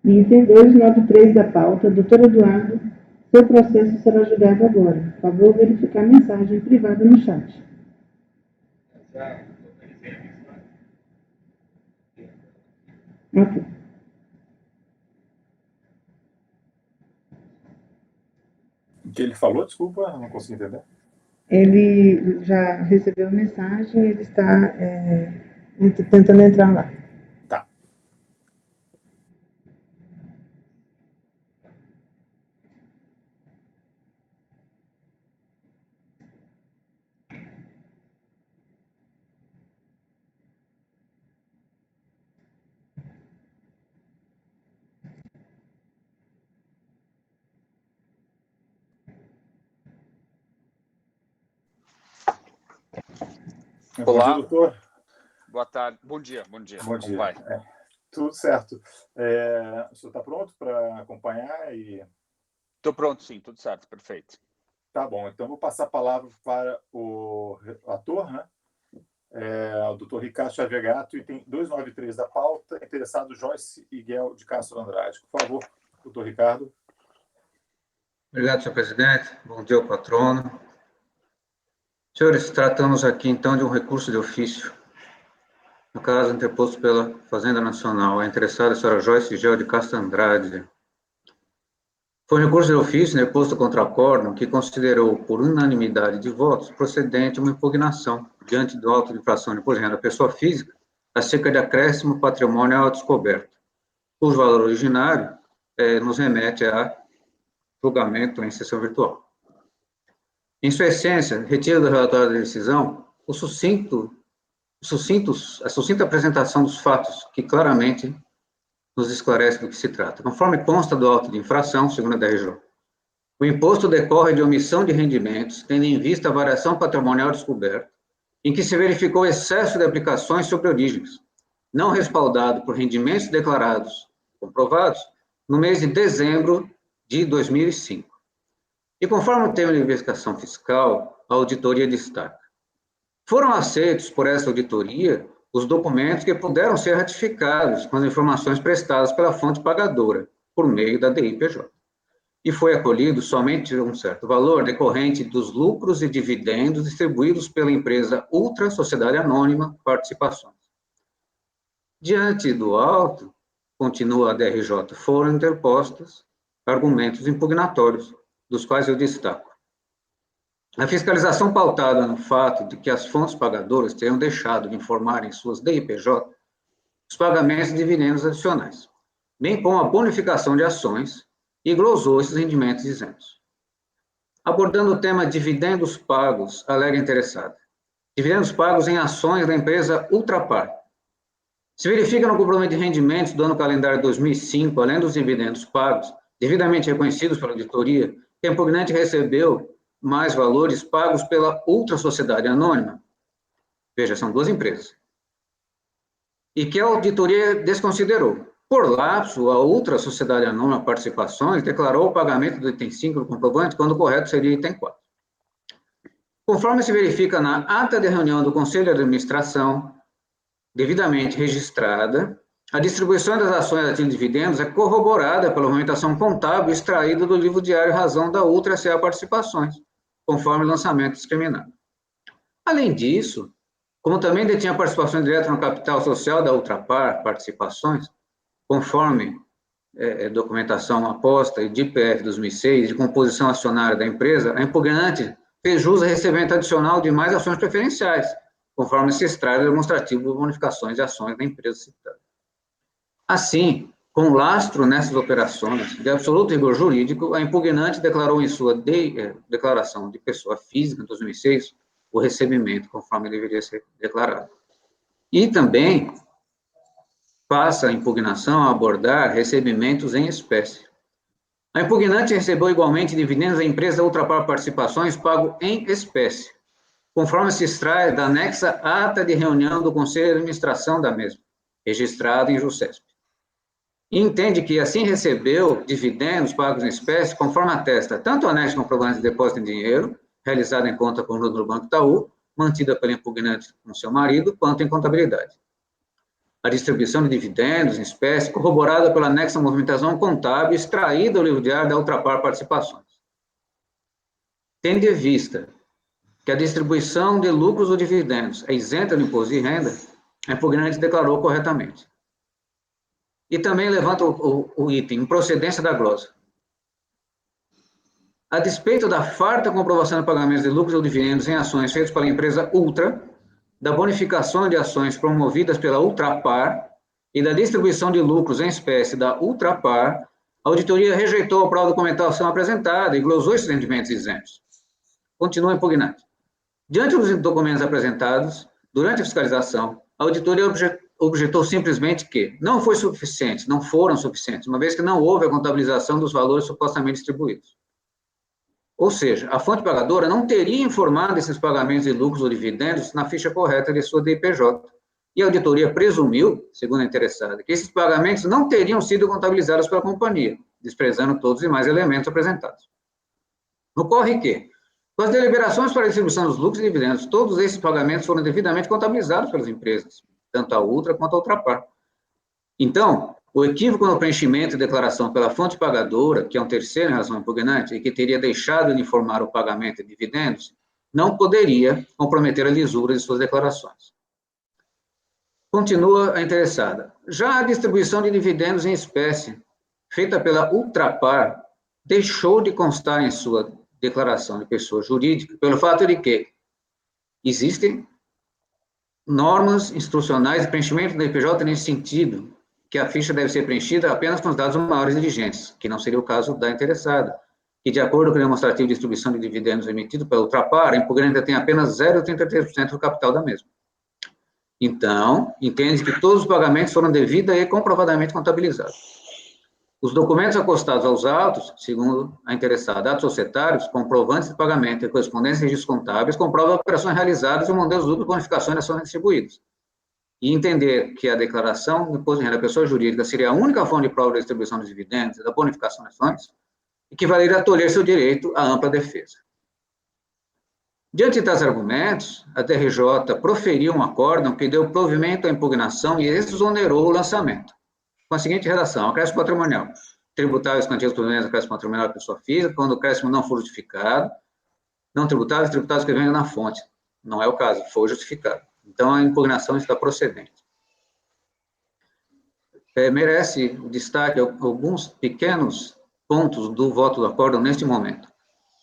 Item 293 da pauta, doutor Eduardo, seu processo será julgado agora. Por favor, verificar a mensagem privada no chat. Ok. O que ele falou, desculpa, não consegui entender. Ele já recebeu a mensagem, ele está tentando entrar lá. Tá. Olá. Bom dia, doutor. Boa tarde. Bom dia. Bom dia. Como vai? Tudo certo. O senhor está pronto para acompanhar? Estou pronto, sim. Tudo certo. Perfeito. Tá bom. Então, vou passar a palavra para o ator, né? O doutor Ricardo Chavegato, item 293 da pauta, interessado Joyce Iguel de Castro Andrade. Por favor, doutor Ricardo. Obrigado, senhor presidente. Bom dia ao patrono. Senhores, tratamos aqui, então, de um recurso de ofício. No caso, interposto pela Fazenda Nacional, a interessada a senhora Joyce Iguel de Castro Andrade. Foi um recurso de ofício interposto contra acórdão que considerou, por unanimidade de votos, procedente uma impugnação diante do auto de infração de imposto de renda da pessoa física acerca de acréscimo patrimonial descoberto, cujo valor originário nos remete a julgamento em sessão virtual. Em sua essência, retiro do relatório da decisão a sucinta apresentação dos fatos que claramente nos esclarece do que se trata. Conforme consta do auto de infração, segundo a DRJ, o imposto decorre de omissão de rendimentos, tendo em vista a variação patrimonial descoberta, em que se verificou excesso de aplicações sobre origens, não respaldado por rendimentos declarados comprovados no mês de dezembro de 2005. E conforme o tema de investigação fiscal, a auditoria destaca: foram aceitos por essa auditoria os documentos que puderam ser ratificados com as informações prestadas pela fonte pagadora, por meio da DIPJ. E foi acolhido somente um certo valor decorrente dos lucros e dividendos distribuídos pela empresa Ultra Sociedade Anônima Participações. Diante do auto, continua a DRJ, foram interpostos argumentos impugnatórios, dos quais eu destaco: a fiscalização pautada no fato de que as fontes pagadoras tenham deixado de informar em suas DIPJ os pagamentos de dividendos adicionais, bem como a bonificação de ações, e glosou esses rendimentos isentos. Abordando o tema dividendos pagos, alega interessada. Dividendos pagos em ações da empresa Ultrapar. Se verifica no comprovante de rendimentos do ano calendário 2005, além dos dividendos pagos, devidamente reconhecidos pela auditoria, que a impugnante recebeu mais valores pagos pela outra sociedade anônima. Veja, são duas empresas. E que a auditoria desconsiderou. Por lapso, a outra sociedade anônima Participações declarou o pagamento do item 5 do comprovante, quando o correto seria item 4. Conforme se verifica na ata de reunião do Conselho de Administração, devidamente registrada, a distribuição das ações a título de dividendos é corroborada pela movimentação contábil extraída do livro diário Razão da Ultra S.A. Participações, conforme lançamento discriminado. Além disso, como também detinha participação direta no capital social da Ultrapar Participações, conforme documentação aposta e de IPF 2006, de composição acionária da empresa, a impugnante fez jus a recebimento adicional de mais ações preferenciais, conforme se extrai do demonstrativo de bonificações de ações da empresa citada. Assim, com lastro nessas operações de absoluto rigor jurídico, a impugnante declarou em sua declaração de pessoa física, em 2006, o recebimento, conforme deveria ser declarado. E também passa a impugnação a abordar recebimentos em espécie. A impugnante recebeu igualmente dividendos da empresa Ultrapar Participações pago em espécie, conforme se extrai da anexa ata de reunião do Conselho de Administração da mesma, registrado em JUSESP. E entende que assim recebeu dividendos pagos em espécie, conforme atesta tanto o anexo comprovante de depósito em dinheiro, realizado em conta corrente do Banco Itaú, mantida pela impugnante com seu marido, quanto em contabilidade. A distribuição de dividendos em espécie, corroborada pela anexa movimentação contábil, extraída do livro diário da Ultrapar Participações. Tendo em vista que a distribuição de lucros ou dividendos é isenta do imposto de renda, a impugnante declarou corretamente. E também levanta o item improcedência da glosa. A despeito da farta comprovação de pagamentos de lucros ou dividendos em ações feitos pela empresa Ultra, da bonificação de ações promovidas pela Ultrapar e da distribuição de lucros em espécie da Ultrapar, a auditoria rejeitou a prova de documentação apresentada e glosou esses rendimentos isentos. Continua impugnante. Diante dos documentos apresentados, durante a fiscalização, a auditoria objetou simplesmente que não foram suficientes, uma vez que não houve a contabilização dos valores supostamente distribuídos. Ou seja, a fonte pagadora não teria informado esses pagamentos de lucros ou dividendos na ficha correta de sua DPJ. E a auditoria presumiu, segundo a interessada, que esses pagamentos não teriam sido contabilizados pela companhia, desprezando todos os demais elementos apresentados. Ocorre que, com as deliberações para a distribuição dos lucros e dividendos, todos esses pagamentos foram devidamente contabilizados pelas empresas, tanto a Ultra quanto a Ultrapar. Então, o equívoco no preenchimento e declaração pela fonte pagadora, que é um terceiro em razão impugnante, e que teria deixado de informar o pagamento de dividendos, não poderia comprometer a lisura de suas declarações. Continua a interessada. Já a distribuição de dividendos em espécie, feita pela Ultrapar, deixou de constar em sua declaração de pessoa jurídica, pelo fato de que existem normas instrucionais de preenchimento da IPJ nesse sentido, que a ficha deve ser preenchida apenas com os dados maiores dirigentes, que não seria o caso da interessada, que, de acordo com o demonstrativo de distribuição de dividendos emitido pela Ultrapar, a impugnante tem apenas 0,33% do capital da mesma. Então, entende que todos os pagamentos foram devida e comprovadamente contabilizados. Os documentos acostados aos autos, segundo a interessada, atos societários, comprovantes de pagamento e correspondências de registros contábeis, comprovam operações realizadas e modelos duplos de bonificações de ações distribuídas. E entender que a declaração do imposto de renda da pessoa jurídica seria a única fonte de prova da distribuição dos dividendos e da bonificação de ações, equivaleria a tolher seu direito à ampla defesa. Diante de tais argumentos, a TRJ proferiu um acórdão que deu provimento à impugnação e exonerou o lançamento, com a seguinte redação: acréscimo patrimonial, tributáveis quantias provenientes do acréscimo patrimonial da pessoa física, quando o acréscimo não for justificado, não tributáveis que venham na fonte. Não é o caso, foi justificado. Então, a impugnação está procedente. Merece destaque alguns pequenos pontos do voto do acórdão neste momento.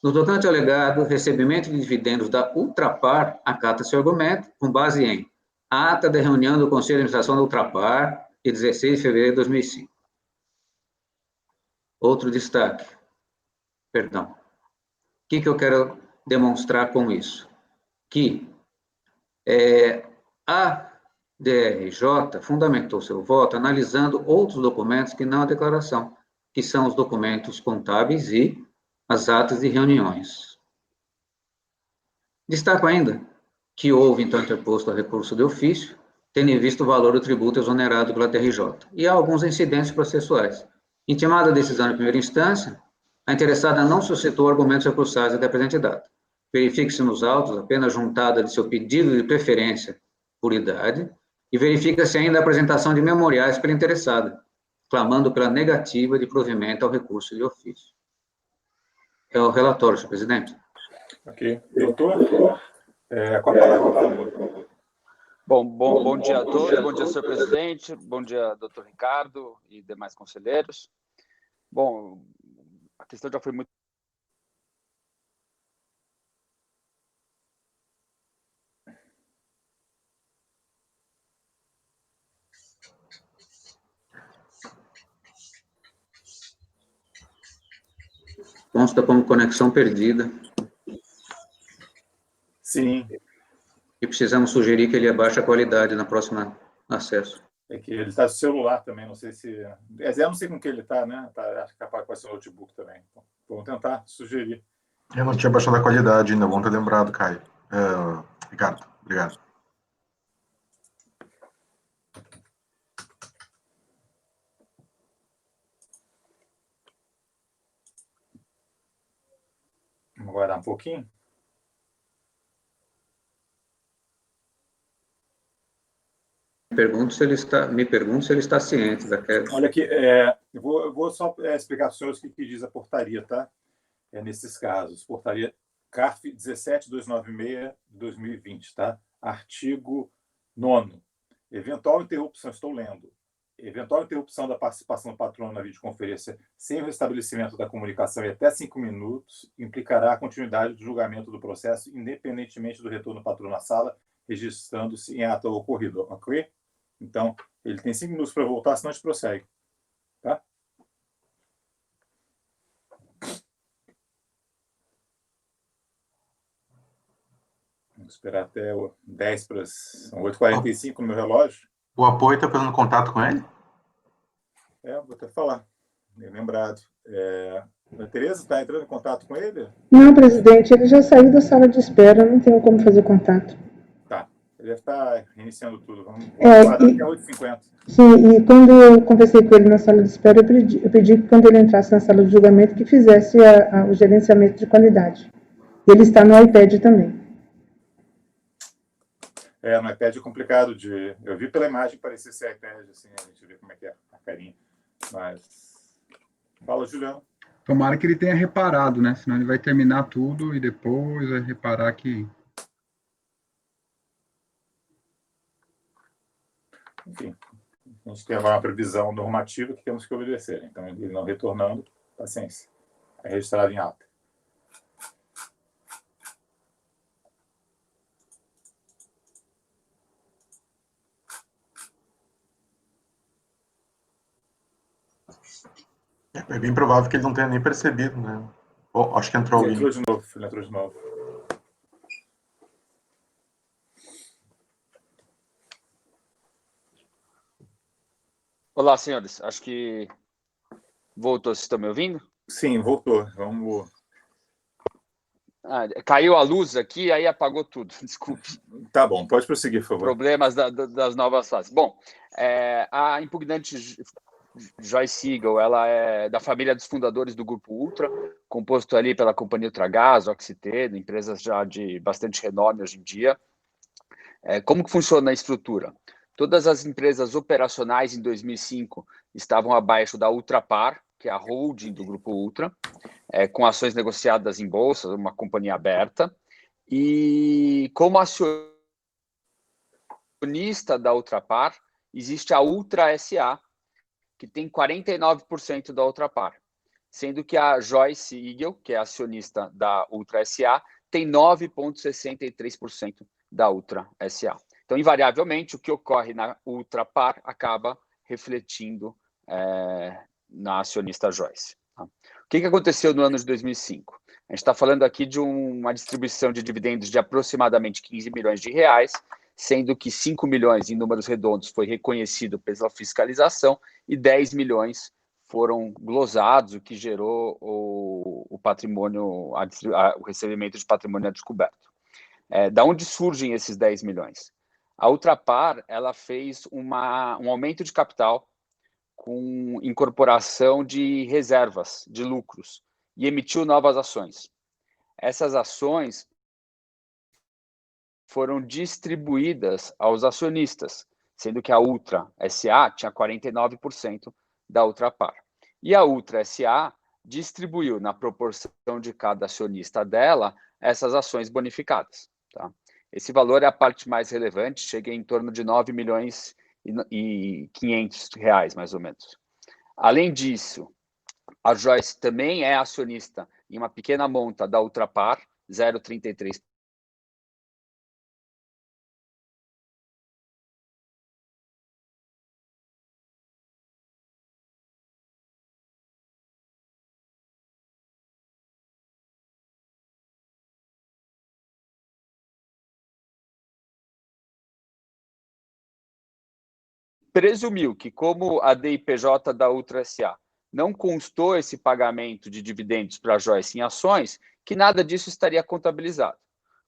No tocante ao alegado recebimento de dividendos da Ultrapar, acata-se o argumento com base em ata da reunião do Conselho de Administração da Ultrapar, de 16 de fevereiro de 2005. Outro destaque, perdão. que eu quero demonstrar com isso? Que a DRJ fundamentou seu voto analisando outros documentos que não a declaração, que são os documentos contábeis e as atas de reuniões. Destaco ainda que houve, então, interposto a recurso de ofício, tendo em vista o valor do tributo exonerado pela DRJ, e há alguns incidentes processuais. Intimada a decisão de primeira instância, a interessada não suscitou argumentos recursais até a presente data. Verifique-se nos autos apenas juntada de seu pedido de preferência por idade e verifica-se ainda a apresentação de memoriais pela interessada, clamando pela negativa de provimento ao recurso de ofício. É o relatório, senhor presidente. Ok. Doutor, com a palavra, por favor. Bom dia a todos, bom dia, senhor presidente, bom dia, doutor Ricardo e demais conselheiros. Bom, a questão já foi muito... Consta como conexão perdida. Sim. E precisamos sugerir que ele abaixe a qualidade na próxima acesso. É que ele está no celular também, não sei se... Eu não sei com que ele está, né? Acho que capaz pode ser notebook também. Então, vamos tentar sugerir. Eu não tinha baixado a qualidade ainda, bom ter lembrado, Caio. Ricardo, obrigado. Vamos aguardar um pouquinho. Me pergunto se ele está ciente da queda. Olha aqui, eu vou só explicar para os senhores o que diz a portaria, tá? Nesses casos. Portaria CARF 17296/2020, tá? Artigo 9º. Eventual interrupção, estou lendo. Eventual interrupção da participação do patrono na videoconferência sem o restabelecimento da comunicação em até 5 minutos implicará a continuidade do julgamento do processo, independentemente do retorno do patrono à sala, registrando-se em ato ocorrido, ok? Então, ele tem 5 minutos para voltar, senão a gente prossegue. Tá? Vamos esperar até 10 para as 8h45 no meu relógio. O apoio está fazendo contato com ele? Vou até falar. Bem lembrado. A Tereza está entrando em contato com ele? Não, presidente, ele já saiu da sala de espera, não tenho como fazer contato. Tá. Ele deve estar reiniciando tudo. Vamos aguardar até 8h50. Sim, e quando eu conversei com ele na sala de espera, eu pedi que quando ele entrasse na sala de julgamento, que fizesse o gerenciamento de qualidade. Ele está no iPad também. No iPad é complicado de... Eu vi pela imagem parecer ser iPad, assim, a gente vê como é que é a carinha. Mas... Fala, Juliano. Tomara que ele tenha reparado, né? Senão ele vai terminar tudo e depois vai reparar que... Enfim, a gente tem uma previsão normativa que temos que obedecer. Então, ele não retornando, paciência. É registrado em ata. É bem provável que ele não tenha nem percebido, né? Acho que entrou alguém. Ele entrou de novo. Olá, senhores. Acho que voltou. Vocês estão me ouvindo? Sim, voltou. Vamos... Caiu a luz aqui, aí apagou tudo. Desculpe. Tá bom, pode prosseguir, por favor. Problemas das novas fases. Bom, a impugnante Joyce Siegel, ela é da família dos fundadores do Grupo Ultra, composto ali pela companhia Ultragaz, Oxiteno, empresas já de bastante renome hoje em dia. Como que funciona a estrutura? Todas as empresas operacionais em 2005 estavam abaixo da Ultrapar, que é a holding do Grupo Ultra, com ações negociadas em bolsa, uma companhia aberta, e como acionista da Ultrapar, existe a Ultra SA, que tem 49% da Ultrapar, sendo que a Joyce Siegel, que é acionista da Ultra SA, tem 9,63% da Ultra SA. Então, invariavelmente, o que ocorre na Ultrapar acaba refletindo na acionista Joyce. Tá? O que aconteceu no ano de 2005? A gente está falando aqui de uma distribuição de dividendos de aproximadamente 15 milhões de reais, sendo que 5 milhões, em números redondos, foi reconhecido pela fiscalização e 10 milhões foram glosados, o que gerou o patrimônio, o recebimento de patrimônio a descoberto. Da onde surgem esses 10 milhões? A Ultrapar, ela fez um aumento de capital com incorporação de reservas, de lucros, e emitiu novas ações. Essas ações foram distribuídas aos acionistas, sendo que a Ultra SA tinha 49% da Ultrapar. E a Ultra SA distribuiu, na proporção de cada acionista dela, essas ações bonificadas. Tá? Esse valor é a parte mais relevante, chega em torno de 9 milhões e 500 reais, mais ou menos. Além disso, a Joyce também é acionista em uma pequena monta da Ultrapar, 0,33%. Presumiu que, como a DIPJ da Ultra SA não constou esse pagamento de dividendos para a Joyce em ações, que nada disso estaria contabilizado.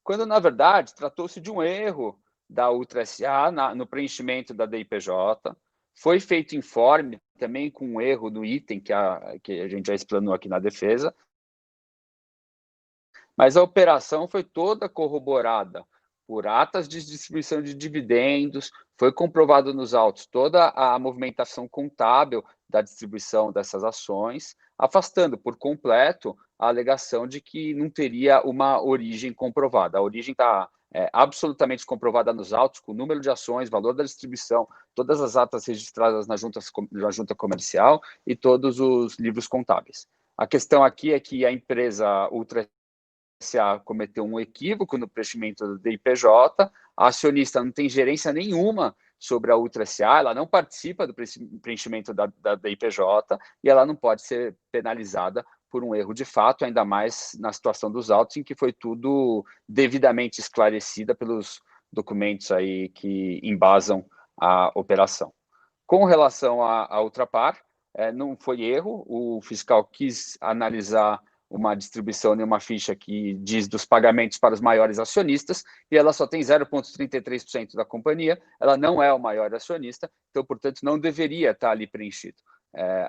Quando, na verdade, tratou-se de um erro da Ultra SA no preenchimento da DIPJ, foi feito informe também com um erro no item que a gente já explanou aqui na defesa, mas a operação foi toda corroborada por atas de distribuição de dividendos, foi comprovado nos autos toda a movimentação contábil da distribuição dessas ações, afastando por completo a alegação de que não teria uma origem comprovada. A origem está absolutamente comprovada nos autos, com o número de ações, valor da distribuição, todas as atas registradas na junta comercial e todos os livros contábeis. A questão aqui é que a empresa Ultra SA cometeu um equívoco no preenchimento do DIPJ, a acionista não tem gerência nenhuma sobre a Ultra SA, ela não participa do preenchimento da DIPJ e ela não pode ser penalizada por um erro de fato, ainda mais na situação dos autos, em que foi tudo devidamente esclarecida pelos documentos aí que embasam a operação. Com relação à Ultrapar, não foi erro, o fiscal quis analisar uma distribuição em uma ficha que diz dos pagamentos para os maiores acionistas, e ela só tem 0,33% da companhia, ela não é o maior acionista, então, portanto, não deveria estar ali preenchido.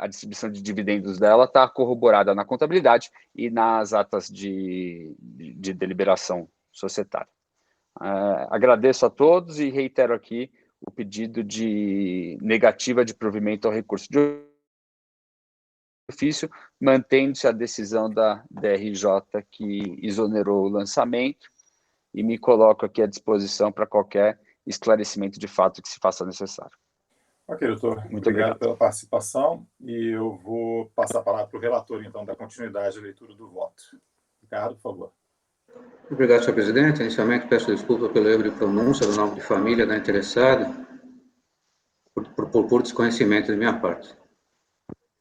A distribuição de dividendos dela está corroborada na contabilidade e nas atas de deliberação societária. Agradeço a todos e reitero aqui o pedido de negativa de provimento ao recurso de ofício, mantendo-se a decisão da DRJ que exonerou o lançamento, e me coloco aqui à disposição para qualquer esclarecimento de fato que se faça necessário. Ok, doutor. Muito obrigado pela participação, e eu vou passar a palavra para o relator, então, da continuidade da leitura do voto. Ricardo, por favor. Obrigado, senhor presidente. Inicialmente, peço desculpa pelo erro de pronúncia do nome de família da interessada, por desconhecimento de minha parte.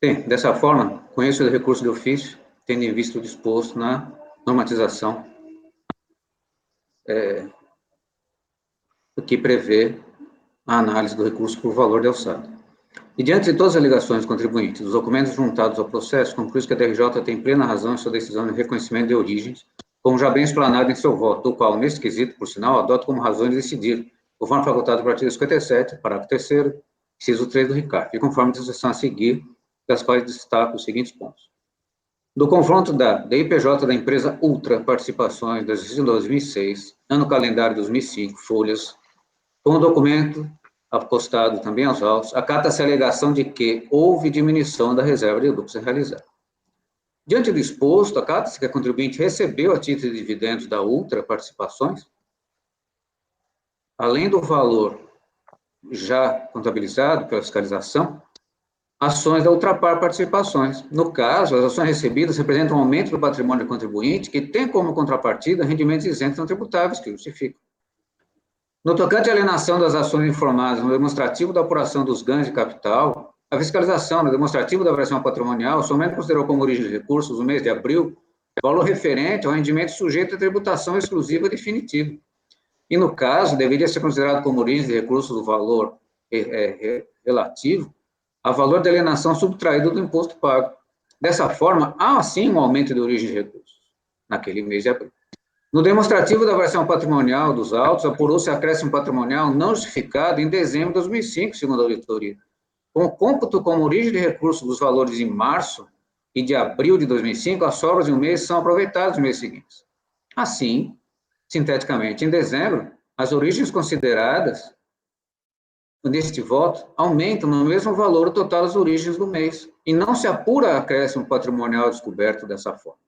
Bem, dessa forma, conheço o recurso de ofício, tendo em vista o disposto na normatização que prevê a análise do recurso por valor de alçada. E diante de todas as alegações do contribuinte, dos documentos juntados ao processo, conclui que a DRJ tem plena razão em sua decisão de reconhecimento de origens, como já bem explanado em seu voto, do qual, neste quesito, por sinal, adota como razão de decidir, conforme facultado no artigo 57, parágrafo 3º, inciso 3 do RICARF, e conforme a disposição a seguir, das quais destaco os seguintes pontos. Do confronto da DIPJ da empresa Ultra Participações do exercício 2006, ano calendário 2005, folhas, com o documento apostado também aos autos, acata-se a alegação de que houve diminuição da reserva de lucros a realizar. Diante do exposto, acata-se que a contribuinte recebeu a título de dividendos da Ultra Participações, além do valor já contabilizado pela fiscalização, ações da Ultrapar Participações. No caso, as ações recebidas representam um aumento do patrimônio do contribuinte, que tem como contrapartida rendimentos isentos não tributáveis, que justificam. No tocante à alienação das ações informadas no demonstrativo da apuração dos ganhos de capital, a fiscalização no demonstrativo da variação patrimonial somente considerou como origem de recursos, no mês de abril, valor referente ao rendimento sujeito à tributação exclusiva definitiva. E, no caso, deveria ser considerado como origem de recursos do valor relativo a valor de alienação subtraído do imposto pago. Dessa forma, há, sim, um aumento de origem de recursos naquele mês de abril. No demonstrativo da variação patrimonial dos autos, apurou-se acréscimo patrimonial não justificado em dezembro de 2005, segundo a auditoria. Com o cômputo como origem de recursos dos valores em março e de abril de 2005, as sobras de um mês são aproveitadas nos meses seguintes. Assim, sinteticamente, em dezembro, as origens consideradas neste voto aumentam no mesmo valor o total das origens do mês, e não se apura acréscimo patrimonial descoberto dessa forma.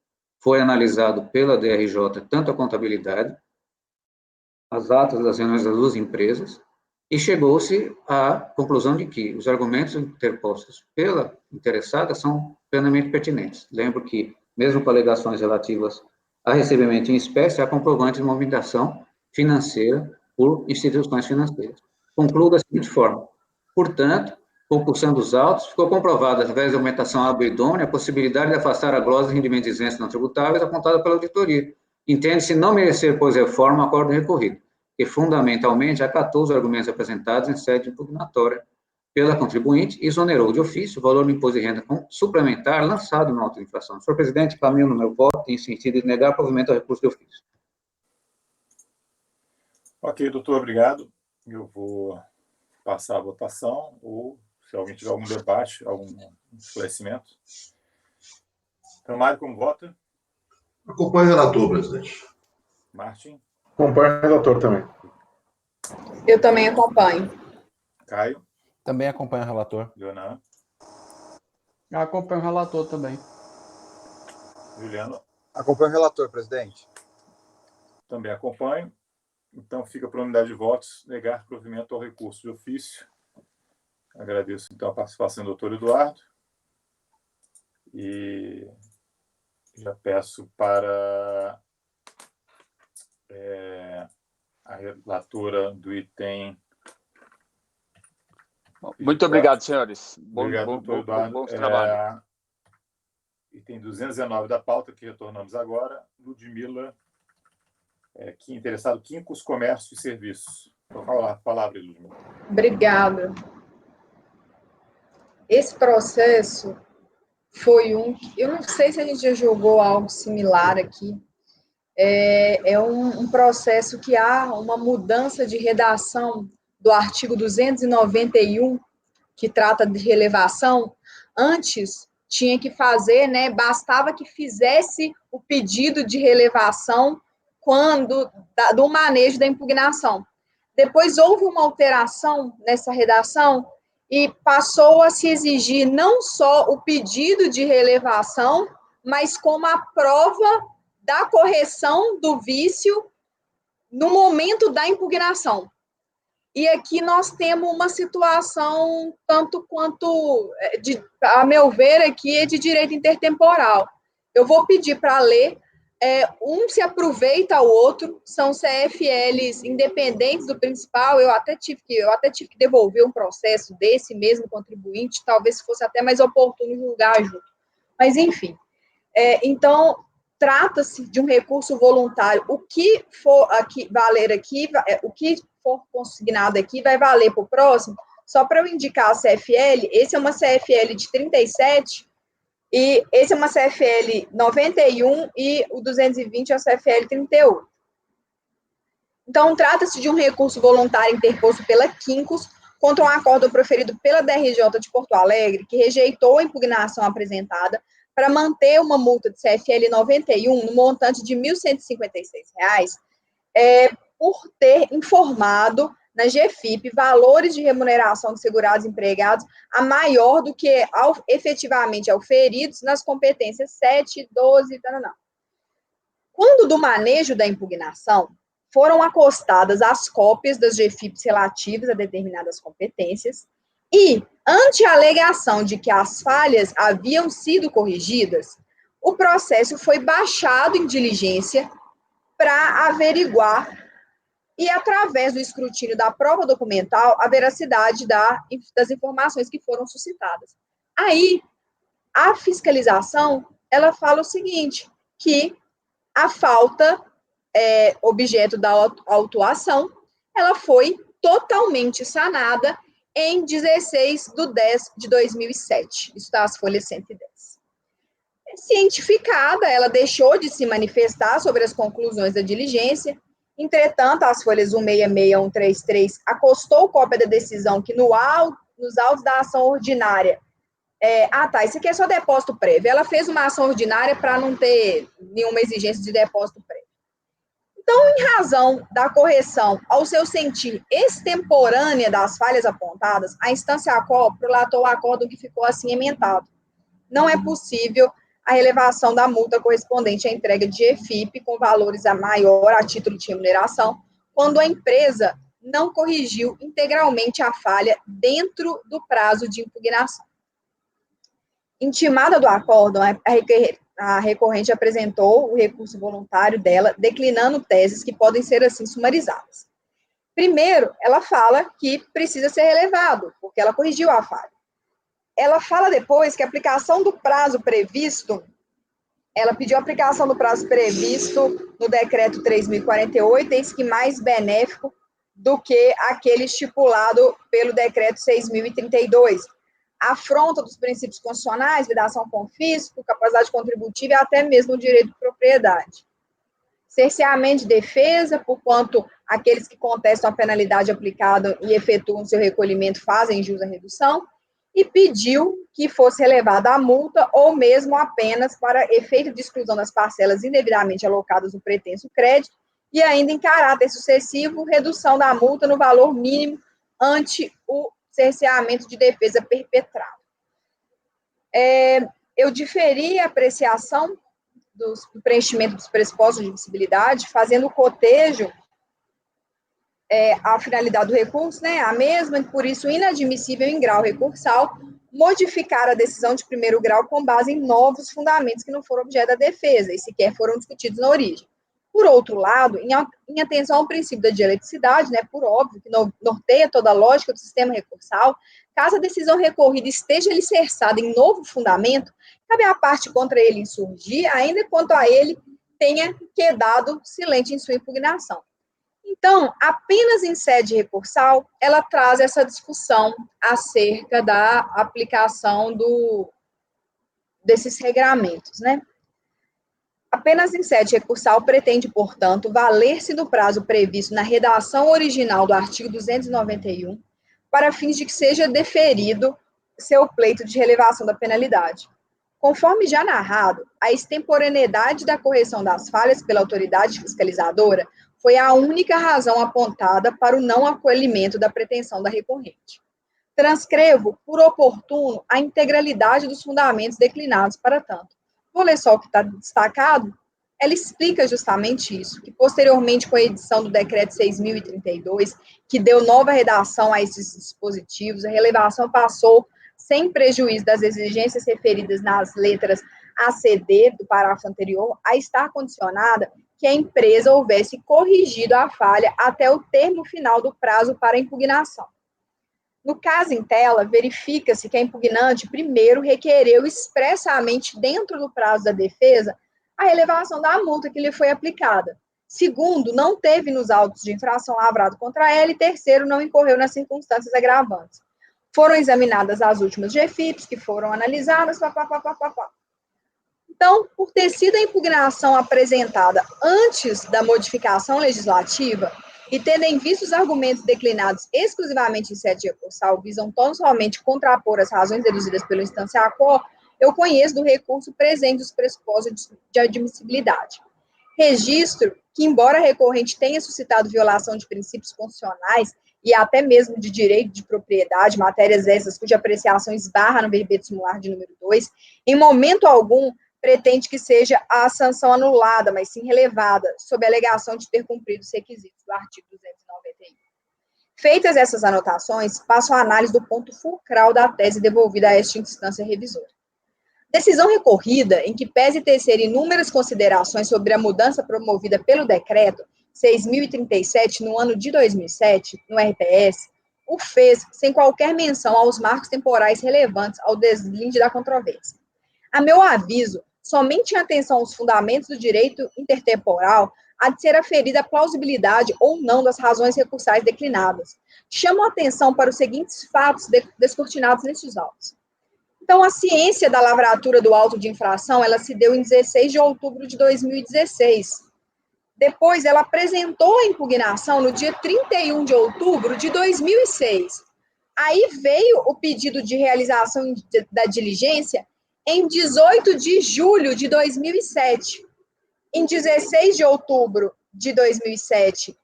Foi analisado pela DRJ tanto a contabilidade, as atas das reuniões das duas empresas, e chegou-se à conclusão de que os argumentos interpostos pela interessada são plenamente pertinentes. Lembro que, mesmo com alegações relativas a recebimento em espécie, há comprovante de movimentação financeira por instituições financeiras. Concluo da seguinte forma: portanto, compulsando os autos, ficou comprovada, através da aumentação abridônia, a possibilidade de afastar a glosa de rendimentos isentos não tributáveis apontada pela auditoria. Entende-se não merecer, pois, reforma, acordo recorrido, que fundamentalmente acatou os argumentos apresentados em sede impugnatória pela contribuinte e exonerou de ofício o valor do imposto de renda suplementar lançado na auto de infração. Senhor presidente, caminho no meu voto em sentido de negar provimento ao recurso de ofício. Ok, doutor, obrigado. Eu vou passar a votação, ou se alguém tiver algum debate, algum esclarecimento. Então, Mário, como vota? Acompanhe o relator, presidente. Martin? Acompanho o relator também. Eu também acompanho. Caio? Também acompanho o relator. Leonan? Eu acompanho o relator também. Juliano? Acompanho o relator, presidente. Também acompanho. Então, fica por unidade de votos negar provimento ao recurso de ofício. Agradeço, então, a participação do doutor Eduardo. E já peço para a relatora do item... Muito obrigado, senhores. Obrigado, doutor Eduardo. Bom trabalho. Item 219 da pauta, que retornamos agora. Ludmila, que interessado, Quincos, Comércio e Serviços. Vou falar a palavra, Ludmila. Obrigada. Esse processo foi eu não sei se a gente já jogou algo similar aqui. É um processo que há uma mudança de redação do artigo 291, que trata de relevação. Antes, tinha que fazer, bastava que fizesse o pedido de relevação do manejo da impugnação. Depois houve uma alteração nessa redação e passou a se exigir não só o pedido de relevação, mas como a prova da correção do vício no momento da impugnação. E aqui nós temos uma situação tanto quanto, a meu ver, aqui é de direito intertemporal. Eu vou pedir para ler, um se aproveita ao outro, são CFLs independentes do principal. Eu até tive que devolver um processo desse mesmo contribuinte, talvez fosse até mais oportuno julgar junto. Mas, enfim, então, trata-se de um recurso voluntário. O que for aqui valer aqui, o que for consignado aqui, vai valer para o próximo. Só para eu indicar a CFL, esse é uma CFL de 37, e esse é uma CFL 91, e o 220 é uma CFL 38. Então, trata-se de um recurso voluntário interposto pela Quincos contra um acordo proferido pela DRJ de Porto Alegre, que rejeitou a impugnação apresentada para manter uma multa de CFL 91 no montante de R$ 1.156, por ter informado na GFIP valores de remuneração de segurados empregados a maior do que efetivamente auferidos nas competências 7, 12, não. Quando do manejo da impugnação, foram acostadas as cópias das GFIPs relativas a determinadas competências e, ante a alegação de que as falhas haviam sido corrigidas, o processo foi baixado em diligência para averiguar e, através do escrutínio da prova documental, a veracidade das informações que foram suscitadas. Aí, a fiscalização, ela fala o seguinte, que a falta objeto da autuação, ela foi totalmente sanada em 16/10/2007. Isso está as folhas 110. Cientificada, ela deixou de se manifestar sobre as conclusões da diligência. Entretanto, as folhas 166 e 133 acostou cópia da decisão que nos autos da ação ordinária. Isso aqui é só depósito prévio. Ela fez uma ação ordinária para não ter nenhuma exigência de depósito prévio. Então, em razão da correção ao seu sentir extemporânea das falhas apontadas, a instância ACO prolatou o acórdão que ficou assim emendado. Não é possível a relevação da multa correspondente à entrega de EFIP com valores a maior a título de remuneração, quando a empresa não corrigiu integralmente a falha dentro do prazo de impugnação. Intimada do acórdão, a recorrente apresentou o recurso voluntário dela, declinando teses que podem ser assim sumarizadas. Primeiro, ela fala que precisa ser relevado, porque ela corrigiu a falha. Ela fala depois que a aplicação do prazo previsto, ela pediu a aplicação do prazo previsto no decreto 3.048, eis que mais benéfico do que aquele estipulado pelo decreto 6.032. Afronta dos princípios constitucionais, vedação com fisco, capacidade contributiva e até mesmo o direito de propriedade. Cerceamento de defesa, porquanto aqueles que contestam a penalidade aplicada e efetuam seu recolhimento fazem jus à redução, e pediu que fosse relevada a multa ou mesmo apenas para efeito de exclusão das parcelas indevidamente alocadas no pretenso crédito e ainda em caráter sucessivo, redução da multa no valor mínimo ante o cerceamento de defesa perpetrado. Eu diferi a apreciação do preenchimento dos pressupostos de admissibilidade, fazendo o cotejo a finalidade do recurso, né, a mesma, e por isso inadmissível em grau recursal, modificar a decisão de primeiro grau com base em novos fundamentos que não foram objeto da defesa e sequer foram discutidos na origem. Por outro lado, em atenção ao princípio da dialeticidade, né, por óbvio, que norteia toda a lógica do sistema recursal, caso a decisão recorrida esteja alicerçada em novo fundamento, cabe à parte contra ele insurgir, ainda quanto a ele tenha quedado silente em sua impugnação. Então, apenas em sede recursal, ela traz essa discussão acerca da aplicação desses regramentos, né? Apenas em sede recursal pretende, portanto, valer-se do prazo previsto na redação original do artigo 291, para fins de que seja deferido seu pleito de relevação da penalidade. Conforme já narrado, a extemporaneidade da correção das falhas pela autoridade fiscalizadora foi a única razão apontada para o não acolhimento da pretensão da recorrente. Transcrevo, por oportuno, a integralidade dos fundamentos declinados para tanto. Vou ler só o que está destacado. Ela explica justamente isso, que posteriormente, com a edição do decreto 6.032, que deu nova redação a esses dispositivos, a relevação passou, sem prejuízo das exigências referidas nas letras A, C, D do parágrafo anterior, a estar condicionada que a empresa houvesse corrigido a falha até o termo final do prazo para impugnação. No caso em tela, verifica-se que a impugnante, primeiro, requereu expressamente, dentro do prazo da defesa, a relevação da multa que lhe foi aplicada. Segundo, não teve nos autos de infração lavrado contra ela. E terceiro, não incorreu nas circunstâncias agravantes. Foram examinadas as últimas GFIPs, que foram analisadas, Então, por ter sido a impugnação apresentada antes da modificação legislativa, e tendo em vista os argumentos declinados exclusivamente em sede recursal, visam tão somente contrapor as razões deduzidas pela instância ACO, eu conheço do recurso presente os pressupostos de admissibilidade. Registro que, embora a recorrente tenha suscitado violação de princípios constitucionais e até mesmo de direito de propriedade, matérias essas cuja apreciação esbarra no verbete simular de número 2, em momento algum pretende que seja a sanção anulada, mas sim relevada, sob a alegação de ter cumprido os requisitos do artigo 291. Feitas essas anotações, passo a análise do ponto fulcral da tese devolvida a esta instância revisora. Decisão recorrida, em que pese tecer inúmeras considerações sobre a mudança promovida pelo decreto 6.037, no ano de 2007, no RPS, o fez sem qualquer menção aos marcos temporais relevantes ao deslinde da controvérsia. A meu aviso, somente em atenção aos fundamentos do direito intertemporal, há de ser aferida a plausibilidade ou não das razões recursais declinadas. Chamo a atenção para os seguintes fatos descortinados nestes autos. Então, a ciência da lavratura do auto de infração, ela se deu em 16 de outubro de 2016. Depois, ela apresentou a impugnação no dia 31 de outubro de 2006. Aí veio o pedido de realização da diligência em 18 de julho de 2007. Em 16 de outubro de 2007,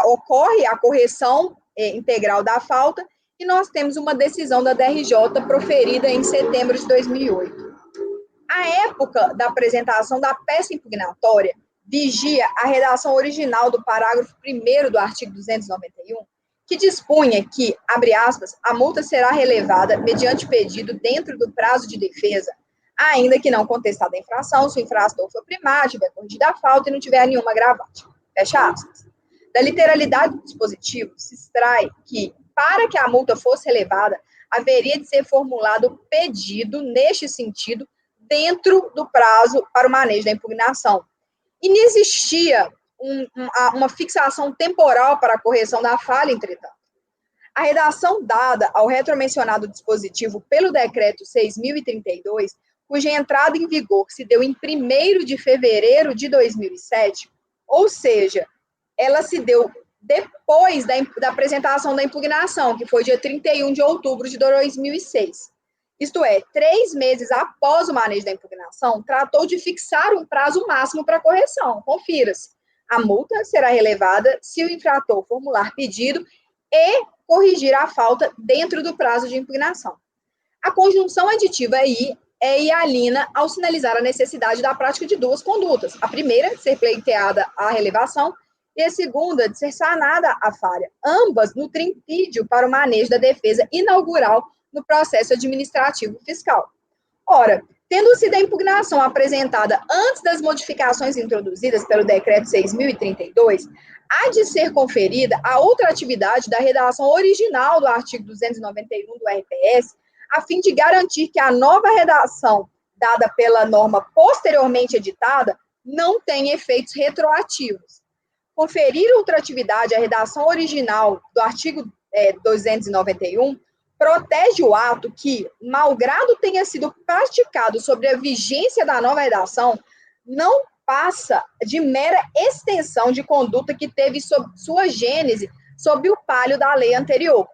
ocorre a correção integral da falta e nós temos uma decisão da DRJ proferida em setembro de 2008. A época da apresentação da peça impugnatória vigia a redação original do parágrafo 1º do artigo 291, que dispunha que, abre aspas, a multa será relevada mediante pedido dentro do prazo de defesa, ainda que não contestada a infração, se o infrator for primário, tiver corrigida a falta e não tiver nenhuma agravante. Fecha aspas. Da literalidade do dispositivo, se extrai que, para que a multa fosse relevada, haveria de ser formulado pedido neste sentido dentro do prazo para o manejo da impugnação. E não existia uma fixação temporal para a correção da falha, entretanto. A redação dada ao retromencionado dispositivo pelo Decreto 6.032, cuja entrada em vigor se deu em 1º de fevereiro de 2007, ou seja, ela se deu depois da apresentação da impugnação, que foi dia 31 de outubro de 2006. Isto é, 3 meses após o manejo da impugnação, tratou de fixar um prazo máximo para correção. Confira-se. A multa será relevada se o infrator formular pedido e corrigir a falta dentro do prazo de impugnação. A conjunção aditiva aí é hialina ao sinalizar a necessidade da prática de 2 condutas. A primeira, de ser pleiteada a relevação, e a segunda, de ser sanada a falha. Ambas no trimpídio para o manejo da defesa inaugural no processo administrativo fiscal. Ora, tendo sido a impugnação apresentada antes das modificações introduzidas pelo Decreto 6.032, há de ser conferida a outra atividade da redação original do artigo 291 do RPS, a fim de garantir que a nova redação dada pela norma posteriormente editada não tenha efeitos retroativos. Conferir outra atividade à redação original do artigo 291 protege o ato que, malgrado tenha sido praticado sobre a vigência da nova redação, não passa de mera extensão de conduta que teve sua gênese sob o palio da lei anterior.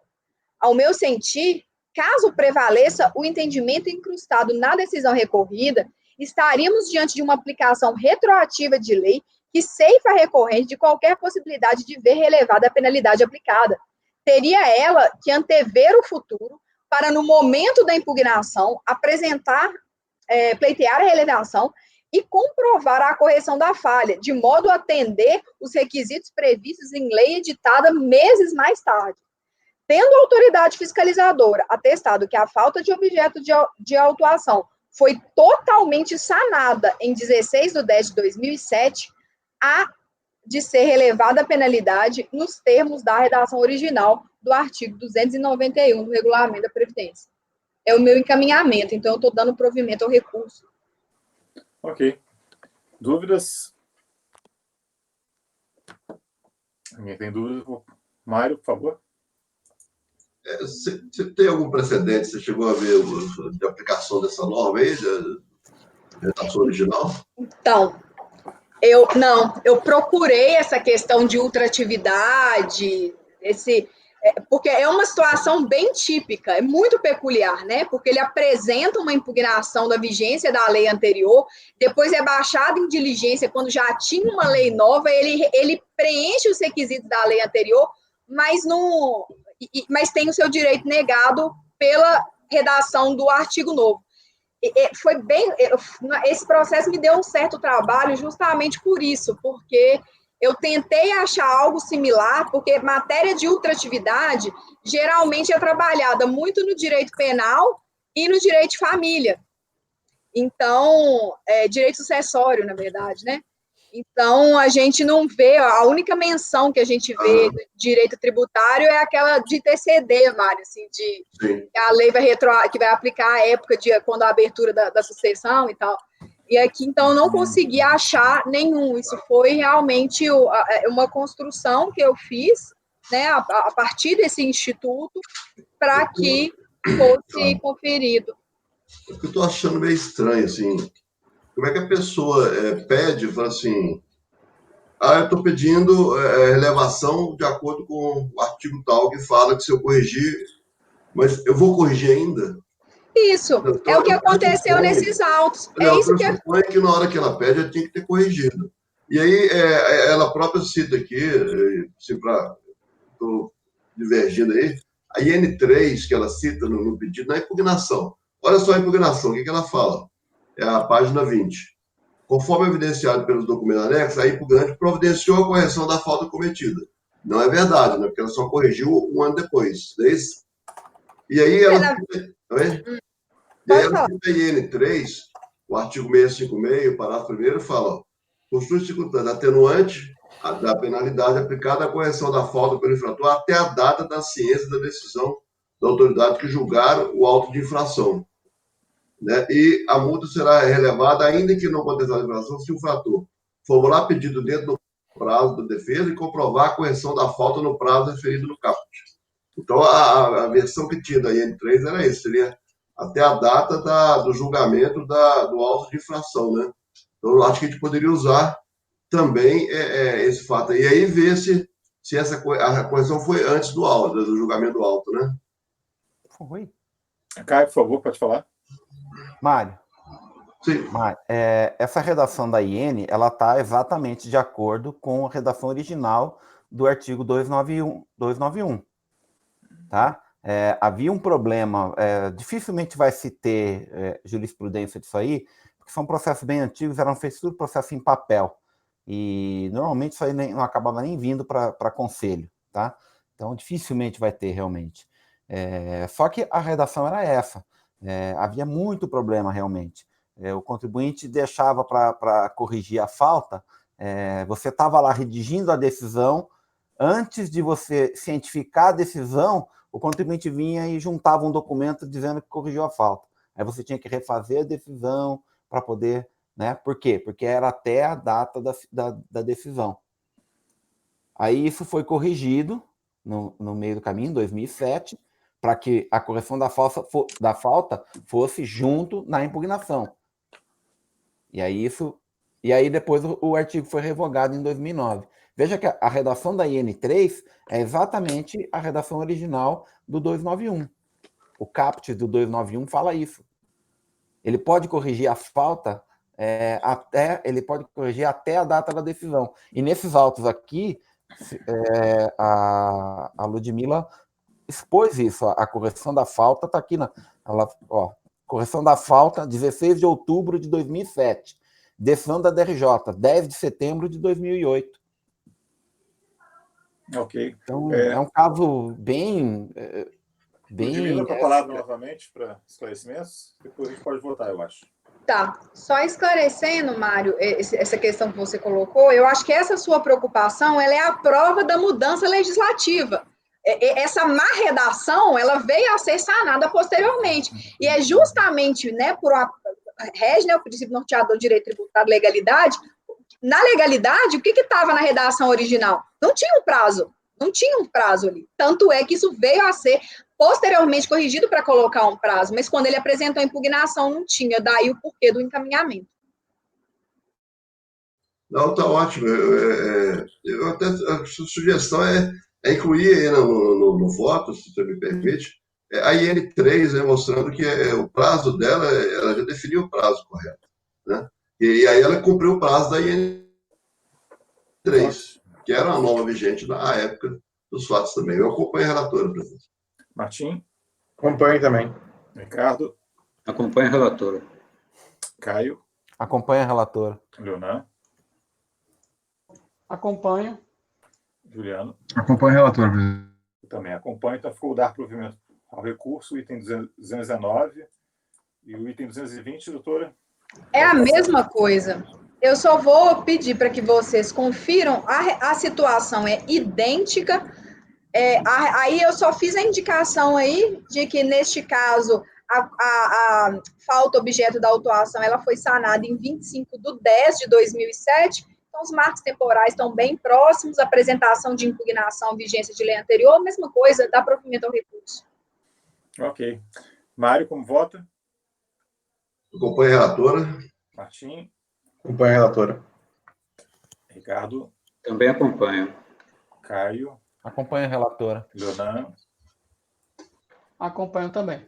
Ao meu sentir, caso prevaleça o entendimento incrustado na decisão recorrida, estaríamos diante de uma aplicação retroativa de lei que ceifa a recorrente de qualquer possibilidade de ver relevada a penalidade aplicada. Teria ela que antever o futuro para, no momento da impugnação, pleitear a relevação e comprovar a correção da falha, de modo a atender os requisitos previstos em lei editada meses mais tarde. Tendo a autoridade fiscalizadora atestado que a falta de objeto de autuação foi totalmente sanada em 16/10/2007, há de ser relevada a penalidade nos termos da redação original do artigo 291 do Regulamento da Previdência. É o meu encaminhamento, então eu estou dando provimento ao recurso. Ok. Dúvidas? Ninguém tem dúvidas? Mário, por favor. Você tem algum precedente? Você chegou a ver de aplicação dessa norma aí, da redação original? Então, eu procurei essa questão de ultratividade, porque é uma situação bem típica, é muito peculiar, né? Porque ele apresenta uma impugnação da vigência da lei anterior, depois é baixado em diligência quando já tinha uma lei nova, ele preenche os requisitos da lei anterior, mas tem o seu direito negado pela redação do artigo novo. Esse processo me deu um certo trabalho justamente por isso, porque eu tentei achar algo similar, porque matéria de ultratividade geralmente é trabalhada muito no direito penal e no direito de família. Então, direito sucessório, na verdade, né? Então, a gente não vê, a única menção que a gente vê do direito tributário é aquela de TCD, Mário, assim, de Sim. a lei que vai aplicar a época de quando a abertura da sucessão e tal. E aqui, então, eu não consegui achar nenhum. Isso foi realmente uma construção que eu fiz, né, a partir desse instituto, para que fosse conferido. O que eu estou achando meio estranho, assim, como é que a pessoa pede, fala assim, eu estou pedindo relevação de acordo com o artigo tal que fala que se eu corrigir, mas eu vou corrigir ainda? Isso, Então, é o que aconteceu nesses autos. É isso que pressupõe que na hora que ela pede, ela tinha que ter corrigido. E aí, ela própria cita aqui, assim, estou divergindo aí, a IN3 que ela cita no pedido, na impugnação. Olha só a impugnação, o que ela fala? É a página 20. Conforme evidenciado pelos documentos anexos, a impugnante providenciou a correção da falta cometida. Não é verdade, né? Porque ela só corrigiu um ano depois. Não é isso? E aí ela cita a IN3, o artigo 656, parágrafo 1º, fala: constitui circunstância atenuante da penalidade aplicada à correção da falta pelo infrator até a data da ciência da decisão da autoridade que julgar o auto de infração. Né? E a multa será relevada, ainda que não contestada a infração, se o infrator formular pedido dentro do prazo da defesa e comprovar a correção da falta no prazo referido no caput. Então, a versão que tinha da IN3 era isso, seria até a data do julgamento do auto de infração. Né? Então, eu acho que a gente poderia usar também esse fato. E aí ver se a correção foi antes do julgamento do auto. Né? Foi. Caio, por favor, pode falar. Mário. Sim. Mário, essa redação da IN, ela está exatamente de acordo com a redação original do artigo 291. Tá? Havia um problema, dificilmente vai se ter jurisprudência disso aí, porque são processos bem antigos, eram feitos tudo processo em papel, e normalmente isso aí não acabava nem vindo para conselho, tá? Então dificilmente vai ter realmente. Só que a redação era essa, havia muito problema realmente. O contribuinte deixava para corrigir a falta, você estava lá redigindo a decisão, antes de você cientificar a decisão, o contribuinte vinha e juntava um documento dizendo que corrigiu a falta. Aí você tinha que refazer a decisão para poder, né? Por quê? Porque era até a data da decisão. Aí isso foi corrigido no meio do caminho, em 2007, para que a correção da falta fosse junto na impugnação. E aí depois o artigo foi revogado em 2009. Veja que a redação da IN3 é exatamente a redação original do 291. O caput do 291 fala isso. Ele pode corrigir a falta ele pode corrigir até a data da decisão. E nesses autos aqui, a Ludmila expôs isso. A correção da falta está aqui correção da falta, 16 de outubro de 2007. Decisão da DRJ, 10 de setembro de 2008. Ok. Então, é um caso bem... Ludmila, com a palavra novamente para esclarecimentos, depois a gente pode votar, eu acho. Tá, só esclarecendo, Mário, essa questão que você colocou, eu acho que essa sua preocupação, ela é a prova da mudança legislativa. Essa má redação, ela veio a ser sanada posteriormente, e é justamente, né, rege, né, o princípio norteador do direito tributário, legalidade. Na legalidade, o que estava na redação original? Não tinha um prazo ali, tanto é que isso veio a ser posteriormente corrigido para colocar um prazo, mas quando ele apresentou a impugnação não tinha, daí o porquê do encaminhamento. Não, tá ótimo. Eu até, a sugestão é incluir aí no voto, se você me permite, a IN3, né, mostrando que o prazo dela, ela já definiu o prazo correto. Né? E aí ela cumpriu o prazo da IN3, que era uma norma vigente na época dos fatos também. Eu acompanho a relatora, presidente. Martim? Acompanho também. Ricardo? Acompanho a relatora. Caio? Acompanho a relatora. Leonan? Acompanho. Juliano? Acompanho a relatora, presidente. Eu também acompanho. Então, ficou dar provimento ao recurso, o item 219 e o item 220, doutora? É a mesma coisa. Eu só vou pedir para que vocês confiram, a situação é idêntica, aí eu só fiz a indicação aí de que, neste caso, a falta objeto da autuação ela foi sanada em 25/10/2007, então os marcos temporais estão bem próximos, apresentação de impugnação, vigência de lei anterior, mesma coisa, dá provimento ao recurso. Ok. Mário, como vota? Acompanho a relatora. Martim? Acompanho a relatora. Ricardo? Também acompanho. Caio? Acompanho a relatora. Leonan? Acompanho também.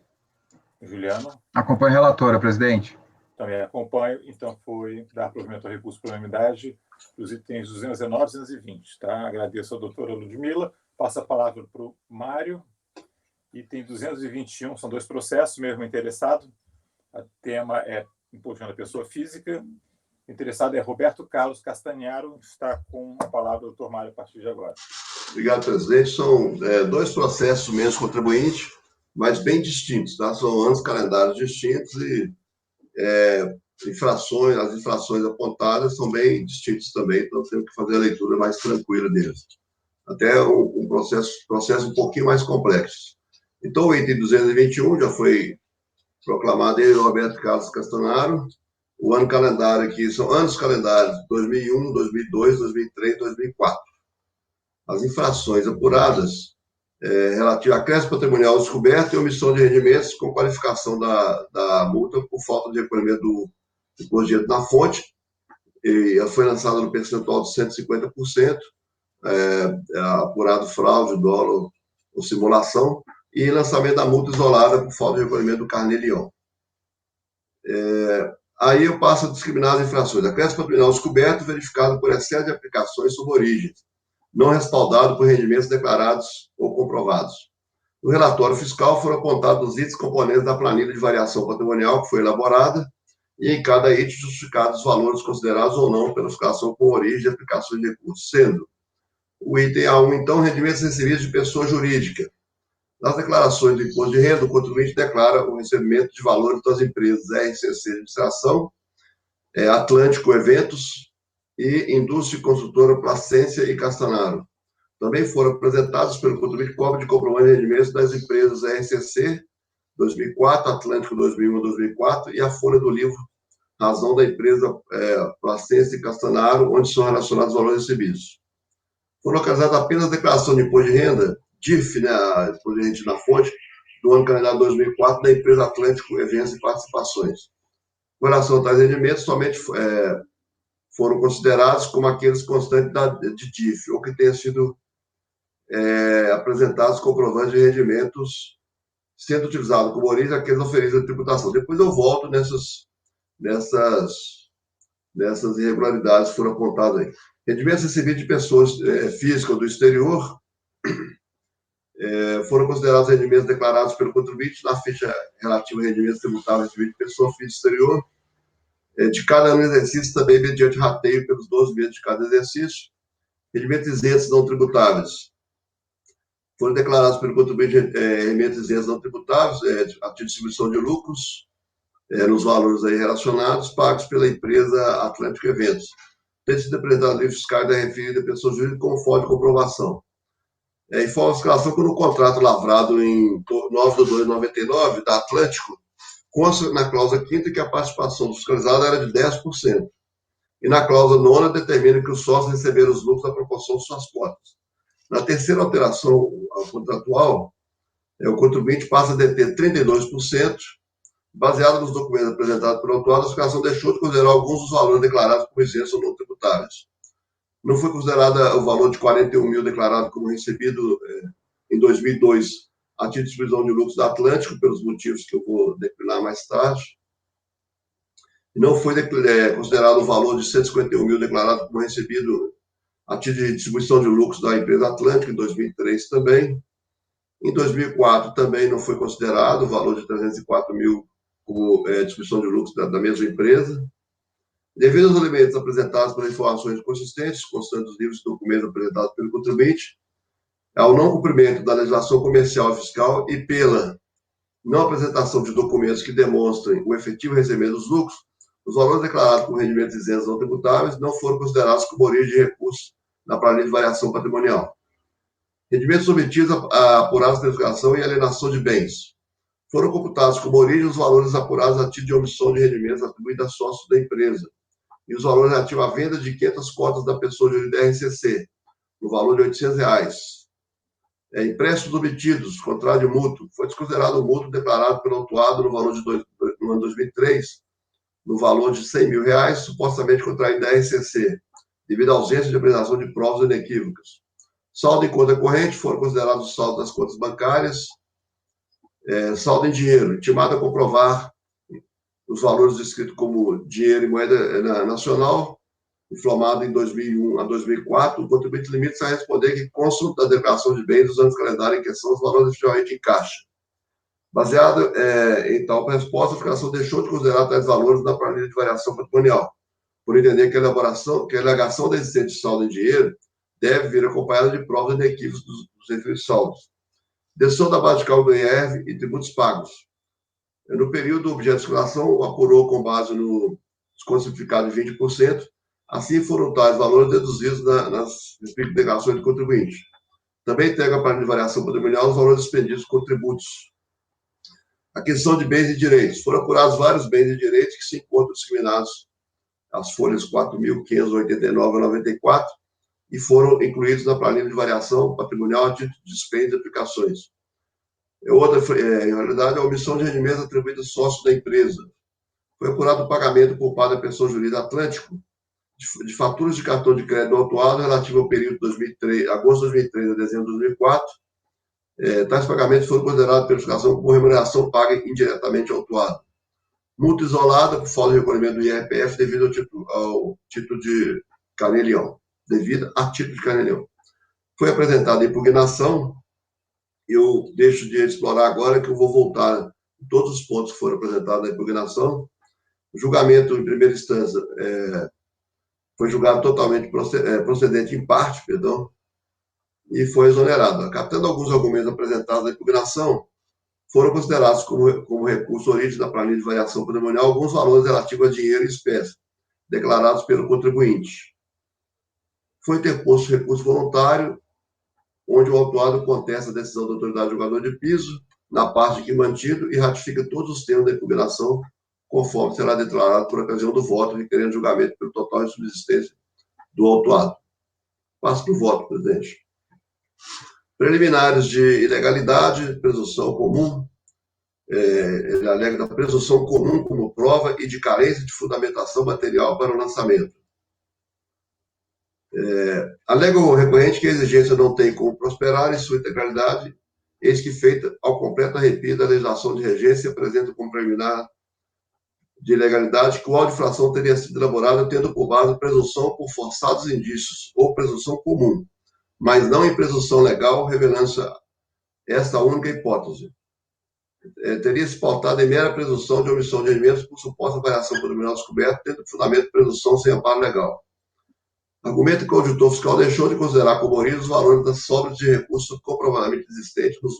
Juliano? Acompanho a relatora, presidente. Também acompanho. Então, foi dar provimento ao recurso por unanimidade dos itens 219 e 220. Tá? Agradeço à doutora Ludmila. Passo a palavra para o Mário. Item 221, são 2 processos, mesmo interessado. O tema é imposto da pessoa física. O interessado é Roberto Carlos Castanharo. Está com a palavra o doutor Mário a partir de agora. Obrigado, presidente. São 2 processos menos contribuinte, mas bem distintos, tá? São anos calendários distintos e as infrações apontadas são bem distintas também, então temos que fazer a leitura mais tranquila deles. Até um processo um pouquinho mais complexo. Então, o item 221 já foi proclamado ele, Roberto Carlos Castanharo. O ano calendário aqui são anos calendários 2001, 2002, 2003, 2004. As infrações apuradas relativas a crédito patrimonial descoberto e omissão de rendimentos com qualificação da multa por falta de recolhimento do imposto de renda na fonte, e ela foi lançada no percentual de 150%, apurado fraude, dolo ou simulação, e lançamento da multa isolada por falta de recolhimento do Carnê-Leon. Aí eu passo a discriminar as infrações. A crédito patrimonial descoberto verificado por excesso de aplicações sob origem, não respaldado por rendimentos declarados ou comprovados. No relatório fiscal foram apontados os itens componentes da planilha de variação patrimonial que foi elaborada e em cada item justificados os valores considerados ou não pela fiscalização com origem de aplicações de recursos, sendo o item A1, então, rendimentos recebidos de pessoa jurídica. Nas declarações do imposto de renda, o contribuinte declara o recebimento de valores das empresas RCC Administração, Atlântico Eventos e Indústria Construtora Placência e Castanharo. Também foram apresentados pelo contribuinte cópia de comprovante de rendimentos das empresas RCC 2004, Atlântico 2001-2004 e a folha do livro Razão da Empresa Placência e Castanharo, onde são relacionados os valores recebidos. Foram localizadas apenas a declaração de imposto de renda, DIF, né, imposto de renda na fonte, do ano calendário 2004 da empresa Atlântico Eventos e Participações. Com relação a tais rendimentos, somente foram considerados como aqueles constantes de DIF, ou que tenham sido apresentados comprovantes de rendimentos, sendo utilizado como origem aqueles oferidos à tributação. Depois eu volto nessas irregularidades que foram apontadas aí. Rendimentos recebidos de pessoas físicas do exterior foram considerados rendimentos declarados pelo contribuinte na ficha relativa a rendimentos tributáveis recebidos de pessoa física exterior, de cada ano de exercício, também mediante rateio pelos 12 meses de cada exercício. Rendimentos isentos não tributáveis foram declarados pelo contribuinte rendimentos isentos não tributáveis, a distribuição de lucros, nos valores aí relacionados, pagos pela empresa Atlântico Eventos. Tem sido apresentado livro fiscal da referida pessoa jurídica com forma de comprovação. Informa a fiscalização que no contrato lavrado em 9/2/99 da Atlântico, consta na cláusula 5ª que a participação do fiscalizado era de 10%. E na cláusula 9ª determina que os sócios receberam os lucros da proporção de suas cotas. Na terceira alteração contratual, o contribuinte passa a deter 32%, baseado nos documentos apresentados pelo autuado, a fiscalização deixou de considerar alguns dos valores declarados como isentos ou não tributáveis. Não foi considerado o valor de 41 mil declarado como recebido em 2002 a título de distribuição de lucros da Atlântico, pelos motivos que eu vou declinar mais tarde. E não foi considerado o valor de 151 mil declarado como recebido a título de distribuição de lucros da empresa Atlântico, em 2003 também. Em 2004 também não foi considerado o valor de 304 mil como distribuição de lucros da mesma empresa. Devido aos elementos apresentados pelas informações consistentes, constantes dos livros e documentos apresentados pelo contribuinte, ao não cumprimento da legislação comercial e fiscal e pela não apresentação de documentos que demonstrem o efetivo recebimento dos lucros, Os valores declarados como rendimentos isentos não tributáveis não foram considerados como origem de recurso na planilha de variação patrimonial. Rendimentos obtidos apurados pela verificação e alienação de bens. Foram computados como origem os valores apurados a título de omissão de rendimentos atribuídos a sócios da empresa e os valores relativos à venda de 500 cotas da pessoa jurídica RCC, no valor de R$ 800. Empréstimos obtidos, contrato de mútuo, foi desconsiderado o mútuo declarado pelo autuado no valor no ano 2003, no valor de R$ 100 mil, supostamente contraído da RCC, devido à ausência de apresentação de provas inequívocas. Saldo em conta corrente foram considerados o saldo das contas bancárias, saldo em dinheiro, intimado a comprovar os valores descritos como dinheiro em moeda nacional, inflamado em 2001 a 2004, o contribuinte limite-se a responder que constam da declaração de bens dos anos calendário em questão os valores efetivamente em caixa. Baseado em tal resposta, a aplicação deixou de considerar tais valores na planilha de variação patrimonial, por entender que a alegação da existência de saldo em dinheiro deve vir acompanhada de provas inequívocas dos referidos saldos. Dedução da base de cálculo do IR e tributos pagos. No período, o objeto de circulação apurou com base no desconto simplificado de 20%, assim foram tais valores deduzidos nas respectivas declarações do contribuinte. Também integra a planilha de variação patrimonial os valores expendidos com tributos. Aquisição de bens e direitos. Foram apurados vários bens e direitos que se encontram discriminados as folhas 4.589 a 94 e foram incluídos na planilha de variação patrimonial a título de dispêndio de aplicações. Outra, em realidade, a omissão de rendimentos atribuídos aos sócios da empresa. Foi apurado o pagamento por parte da pessoa jurídica Atlântico de faturas de cartão de crédito autuado relativo ao período de 2003, agosto de 2003 a dezembro de 2004. Tais pagamentos foram considerados pela fiscalização como remuneração paga indiretamente ao autuado. Multa isolada por falta de recolhimento do IRPF devido ao título de Carnê-Leão. Foi apresentada a impugnação. Eu deixo de explorar agora, que eu vou voltar em todos os pontos que foram apresentados na impugnação. O julgamento, em primeira instância, foi julgado totalmente procedente em parte, e foi exonerado. Acatando alguns argumentos apresentados na impugnação, foram considerados como recurso origem da planilha de variação patrimonial alguns valores relativos a dinheiro e espécie, declarados pelo contribuinte. Foi interposto recurso voluntário, onde o autuado contesta a decisão da autoridade julgadora de piso, na parte que mantido, e ratifica todos os termos da impugnação, conforme será declarado por ocasião do voto, requerendo julgamento pelo total de subsistência do autuado. Passo para o voto, presidente. Preliminares de ilegalidade, presunção comum. Ele alega da presunção comum como prova e de carência de fundamentação material para o lançamento. Alega o recorrente que a exigência não tem como prosperar em sua integralidade, eis que, feita ao completo arrepio da legislação de regência, apresenta como preliminar de ilegalidade que o auto de infração teria sido elaborado tendo por base presunção por forçados indícios ou presunção comum, mas não em presunção legal, revelando-se esta única hipótese. Teria se pautado em mera presunção de omissão de rendimentos por suposta variação patrimonial descoberta, tendo fundamento de presunção sem amparo legal. Argumento que o auditor fiscal deixou de considerar como origem os valores das sobras de recursos comprovadamente existentes nos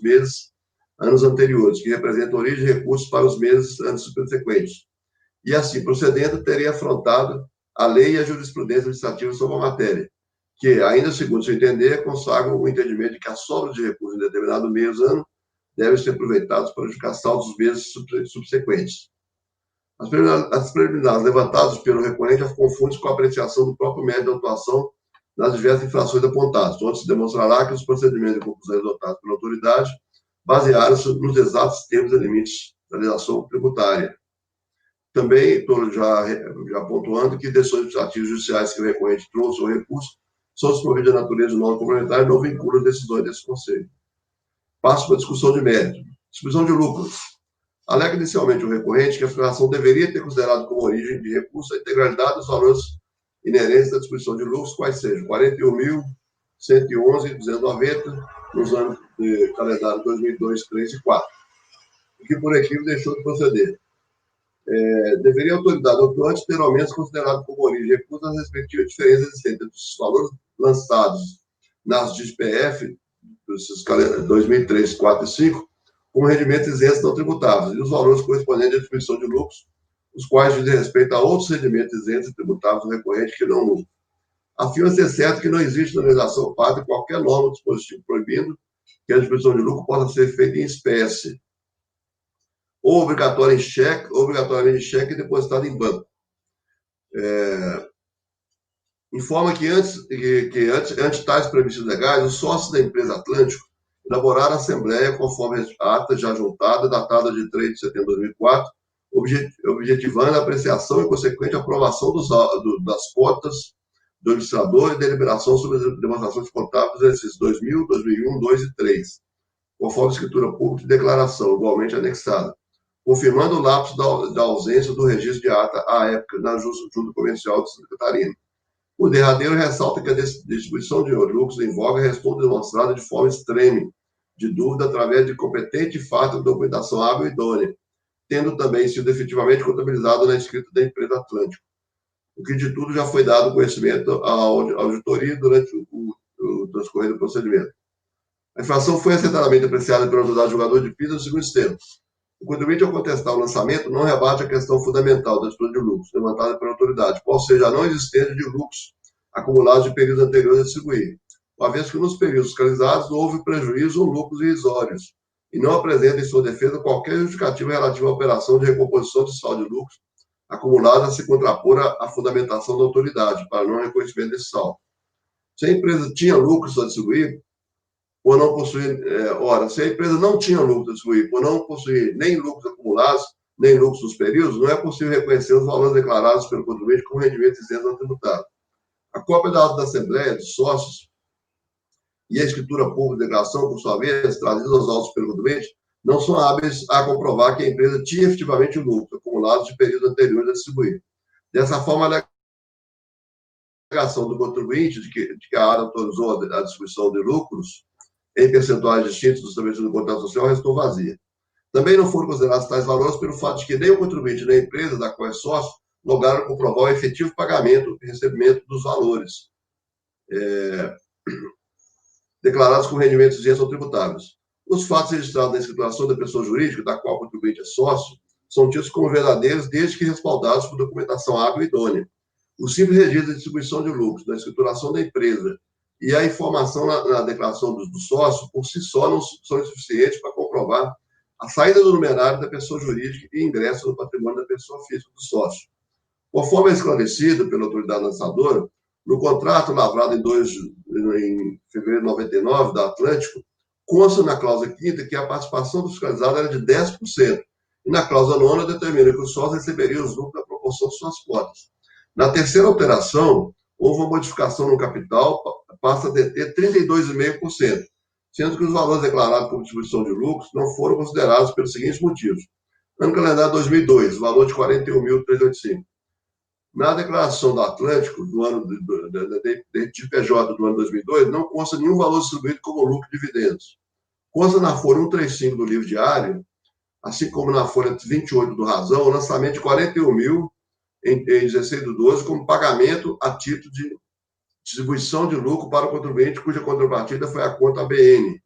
anos anteriores, que representam origem de recursos para os anos subsequentes. E, assim procedendo, teria afrontado a lei e a jurisprudência administrativa sobre a matéria, que, ainda segundo seu entender, consagram o entendimento de que a sobra de recursos em determinado ano devem ser aproveitados para justificar saldos dos meses subsequentes. As preliminares levantadas pelo recorrente confundem-se com a apreciação do próprio mérito da atuação nas diversas infrações apontadas, onde se demonstrará que os procedimentos de conclusão adotados pela autoridade basearam-se nos exatos termos e limites da legislação tributária. Também estou já pontuando que decisões administrativas judiciais que o recorrente trouxe ao recurso são desprovidas de natureza não complementar e não vinculam decisões desse Conselho. Passo para a discussão de mérito. Distribuição de lucros. Alega inicialmente o recorrente que a federação deveria ter considerado como origem de recurso a integralidade dos valores inerentes da distribuição de lucros, quais sejam 41.111,290 nos anos de calendário 2002, 2003 e 2004, o que por equívoco deixou de proceder. Deveria a autoridade atuante ter ao menos considerado como origem de recurso as respectivas diferenças existentes entre os valores lançados nas DIS-PF, 2003, 2004 e 2005, como rendimentos isentos não tributáveis, e os valores correspondentes à distribuição de lucros os quais dizem respeito a outros rendimentos isentos e tributáveis do recorrente que não lucro. Afirma-se certo que não existe na legislação pátria qualquer norma ou dispositivo proibindo que a distribuição de lucro possa ser feita em espécie, ou obrigatoriamente em cheque e depositado em banco. Informa que antes tais previstos legais, os sócios da empresa Atlântico elaboraram a assembleia conforme a ata já juntada, datada de 3 de setembro de 2004, objetivando a apreciação e consequente aprovação das cotas do administrador e deliberação sobre as demonstrações contábeis dos exercícios 2000, 2001, 2 e 3, conforme escritura pública de declaração, igualmente anexada, confirmando o lapso da ausência do registro de ata à época na Junta Comercial de Santa Catarina. O derradeiro ressalta que a distribuição de lucros em voga responde demonstrada de forma extreme de dúvida através de competente e farta documentação hábil e idônea, tendo também sido efetivamente contabilizado na escrita da empresa Atlântico, o que de tudo já foi dado conhecimento à auditoria durante o transcorrer do procedimento. A infração foi acertadamente apreciada pela autoridade julgadora de PIS no seguinte termos: o contribuinte, ao contestar o lançamento, não rebate a questão fundamental da disputa de lucros, levantada pela autoridade, qual seja a não existência de lucros acumulados de períodos anteriores a distribuir, uma vez que nos períodos fiscalizados não houve prejuízo ou lucros irrisórios, e não apresenta em sua defesa qualquer justificativa relativa à operação de recomposição de saldo de lucros acumulado a se contrapor à fundamentação da autoridade, para não reconhecimento desse saldo. Se a empresa tinha lucros a distribuir, por não possuir, se a empresa não tinha lucros a distribuir, por não possuir nem lucros acumulados, nem lucros dos períodos, não é possível reconhecer os valores declarados pelo contribuinte como rendimento isento não tributado. A cópia da ata da Assembleia dos Sócios e a escritura pública de declaração, por sua vez, trazidas aos autos pelo contribuinte, não são hábeis a comprovar que a empresa tinha efetivamente lucros acumulados de períodos anteriores a distribuir. Dessa forma, a alegação do contribuinte de que a ARA autorizou a distribuição de lucros em percentuais distintos do estabelecimento do contrato social restou vazia. Também não foram considerados tais valores pelo fato de que nem o contribuinte nem a empresa da qual é sócio lograram comprovar o efetivo pagamento e recebimento dos valores declarados como rendimentos isentos ou tributáveis. Os fatos registrados na escrituração da pessoa jurídica, da qual o contribuinte é sócio, são tidos como verdadeiros desde que respaldados por documentação hábil e idônea. O simples registro da distribuição de lucros, na escrituração da empresa e a informação na declaração do sócio, por si só, não são suficientes para comprovar a saída do numerário da pessoa jurídica e ingresso no patrimônio da pessoa física do sócio. Conforme é esclarecido pela autoridade lançadora, no contrato lavrado em fevereiro de 99 da Atlântico, consta na cláusula 5ª que a participação do fiscalizado era de 10%, e na cláusula 9ª determina que o sócio receberia os lucros na proporção de suas cotas. Na terceira alteração, houve uma modificação no capital, passa a deter 32,5%, sendo que os valores declarados como distribuição de lucros não foram considerados pelos seguintes motivos. Ano calendário 2002, o valor de 41.385. Na declaração do Atlântico, do ano de PJ do ano 2002, não consta nenhum valor distribuído como lucro de dividendos. Consta na folha 135 do livro diário, assim como na folha 28 do Razão, o lançamento de 41 mil em 16/12 como pagamento a título de distribuição de lucro para o contribuinte, cuja contrapartida foi a conta ABN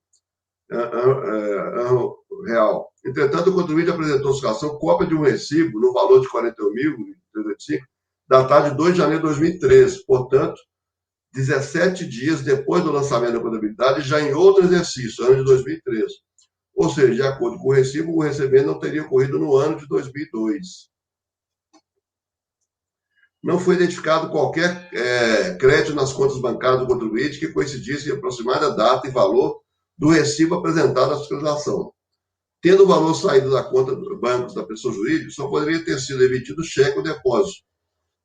real. Entretanto, o contribuinte apresentou à fiscalização cópia de um recibo no valor de 41.385, datado de 2 de janeiro de 2013, portanto, 17 dias depois do lançamento da contabilidade, já em outro exercício, ano de 2013. Ou seja, de acordo com o recibo, o recebimento não teria ocorrido no ano de 2002. Não foi identificado qualquer crédito nas contas bancárias do contribuinte que coincidisse em aproximada data e valor do recibo apresentado à fiscalização. Tendo o valor saído da conta dos bancos da pessoa jurídica, só poderia ter sido emitido cheque ou depósito,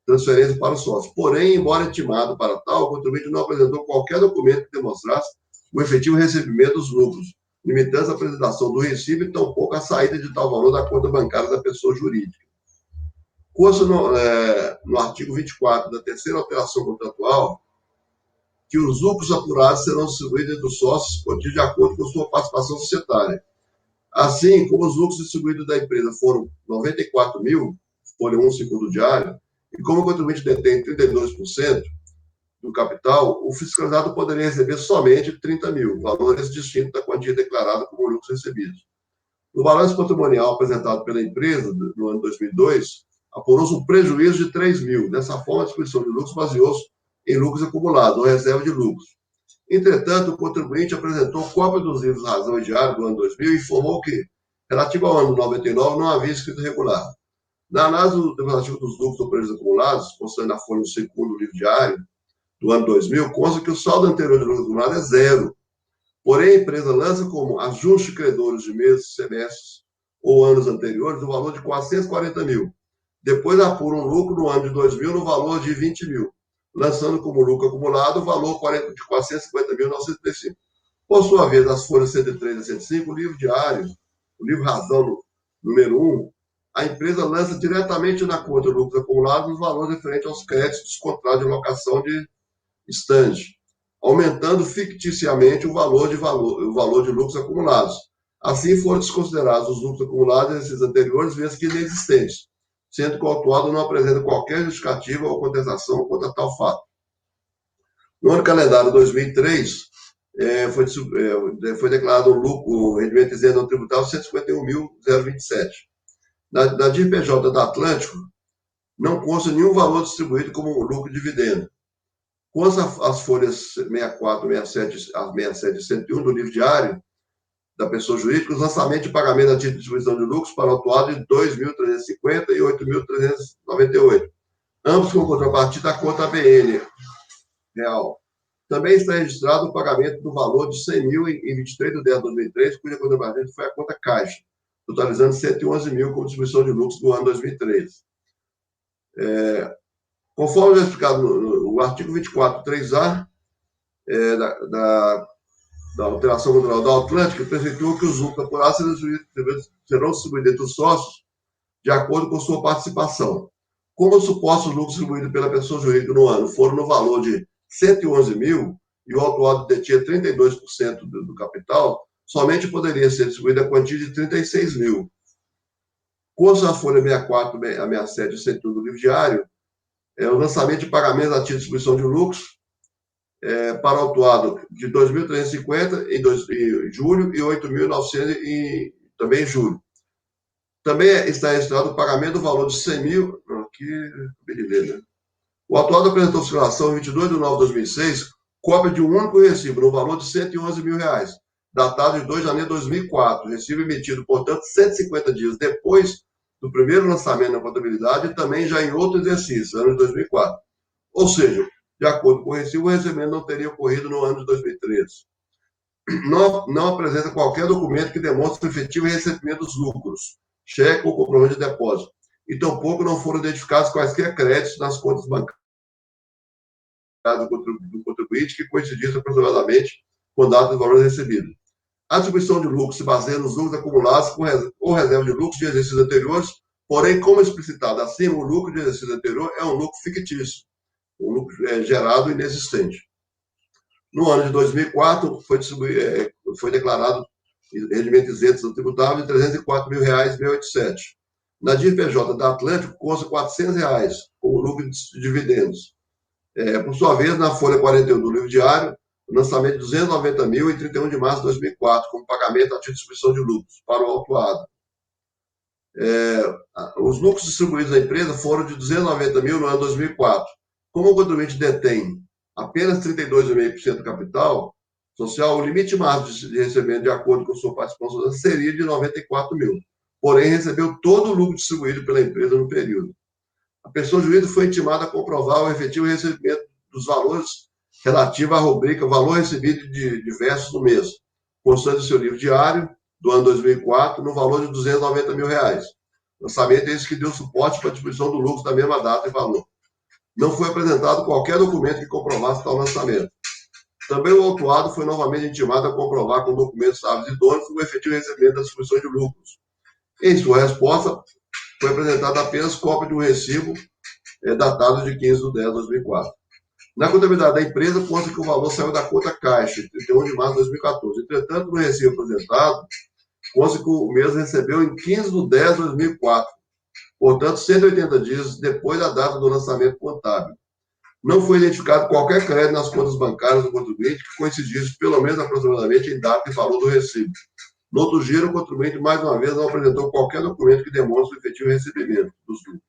transferência para o sócio. Porém, embora intimado para tal, o contribuinte não apresentou qualquer documento que demonstrasse o efetivo recebimento dos lucros, limitando a apresentação do recibo e tampouco a saída de tal valor da conta bancária da pessoa jurídica. Consta no artigo 24 da terceira alteração contratual que os lucros apurados serão distribuídos entre os sócios de acordo com sua participação societária. Assim, como os lucros distribuídos da empresa foram 94 mil, folha 1, segundo diário, e como o contribuinte detém 32% do capital, o fiscalizado poderia receber somente 30 mil, valores distintos da quantia declarada como lucros recebidos. No balanço patrimonial apresentado pela empresa no ano 2002, apurou-se um prejuízo de 3 mil. Dessa forma, a distribuição de lucros baseou-se em lucros acumulados, ou reserva de lucros. Entretanto, o contribuinte apresentou cópia dos livros Razão e Diário do ano 2000 e informou que, relativo ao ano 99, não havia escrito regular. Na análise do relativo dos lucros ou prejuízos acumulados, considerando a folha 2 do livro diário do ano 2000, consta que o saldo anterior de lucros acumulados é zero. Porém, a empresa lança como ajuste de credores de meses, semestres ou anos anteriores o valor de 440 mil. Depois apura um lucro no ano de 2000 no valor de 20 mil, lançando como lucro acumulado o valor de 450.935. Por sua vez, as folhas 103 a 105, o livro diário, o livro Razão número 1, a empresa lança diretamente na conta de lucros acumulados os valores referentes aos créditos dos contratos de locação de estande, aumentando ficticiamente o valor de lucros acumulados. Assim foram desconsiderados os lucros acumulados nesses anteriores, vezes que inexistentes, sendo que o autuado não apresenta qualquer justificativa ou contestação contra tal fato. No ano calendário 2003, foi declarado um lucro, o rendimento isento tributável, 151.027. Na DIRPJ da Atlântico, não consta nenhum valor distribuído como lucro e dividendo. Consta as folhas 64, 67, as 67 e 101 do livro diário da pessoa jurídica, os lançamentos de pagamento a título de distribuição de lucros para o autuado de 2.350 e 8.398. Ambos com contrapartida da conta ABN real. Também está registrado o pagamento do valor de 100 mil em 23 de 10 de 2003, cuja contrapartida foi a conta Caixa, totalizando 111 mil como distribuição de lucros do ano 2003. Conforme já explicado no artigo 24.3a da alteração contratual da Atlântica, prefeitura que os lucros apurados serão distribuídos entre os sócios de acordo com sua participação. Como os supostos lucros distribuídos pela pessoa jurídica no ano foram no valor de 111 mil e o autuado detinha 32% do capital, somente poderia ser distribuída a quantia de 36 mil. Consta a folha 64, a 67 e 101 do livro diário, o lançamento de pagamentos a título de distribuição de lucros para o autuado de 2.350 em julho e 8.900 também em julho. Também está registrado o pagamento do valor de 100 mil. Aqui, né? O autuado apresentou fiscalização em 22 de nove de 2006, cópia de um único recibo no valor de 111 mil reais, datado de 2 de janeiro de 2004, recibo emitido, portanto, 150 dias depois do primeiro lançamento na contabilidade e também já em outro exercício, ano de 2004. Ou seja, de acordo com o recibo, o recebimento não teria ocorrido no ano de 2013. Não apresenta qualquer documento que demonstre o efetivo recebimento dos lucros, cheque ou comprovante de depósito, e tampouco não foram identificados quaisquer créditos nas contas bancárias do contribuinte que coincidissem aproximadamente com a data do valor recebido. A distribuição de lucros se baseia nos lucros acumulados ou reserva de lucros de exercícios anteriores, porém, como explicitado acima, o lucro de exercício anterior é um lucro fictício, um lucro gerado inexistente. No ano de 2004, foi declarado rendimento isento tributável de 304 mil reais, 1.087. Na DIRPJ da Atlântico, consta 400 reais como lucro de dividendos. Por sua vez, na folha 41 do livro diário, o lançamento de 290 mil em 31 de março de 2004, como pagamento a título de distribuição de lucros para o autuado. Os lucros distribuídos na empresa foram de 290 mil no ano 2004. Como o contribuinte detém apenas 32,5% do capital social, o limite máximo de recebimento, de acordo com sua participação, seria de 94 mil. Porém, recebeu todo o lucro distribuído pela empresa no período. A pessoa jurídica foi intimada a comprovar o efetivo recebimento dos valores relativos à rubrica valor recebido de diversos no mês, constante do seu livro diário do ano 2004, no valor de 290 mil reais. Lançamento é esse que deu suporte para a distribuição do lucro da mesma data e valor. Não foi apresentado qualquer documento que comprovasse tal lançamento. Também o autuado foi novamente intimado a comprovar com documentos sábios idôneos o efetivo recebimento da distribuição de lucros. Em sua resposta, foi apresentada apenas cópia de um recibo datado de 15 de 10 de 2004. Na contabilidade da empresa, consta que o valor saiu da conta Caixa, 31 de março de 2014. Entretanto, no recibo apresentado, consta que o mesmo recebeu em 15 de 10 de 2004, portanto, 180 dias depois da data do lançamento contábil. Não foi identificado qualquer crédito nas contas bancárias do contribuinte que coincidisse, pelo menos aproximadamente, em data e valor do recibo. No outro giro, o contribuinte, mais uma vez, não apresentou qualquer documento que demonstre o efetivo recebimento dos lucros.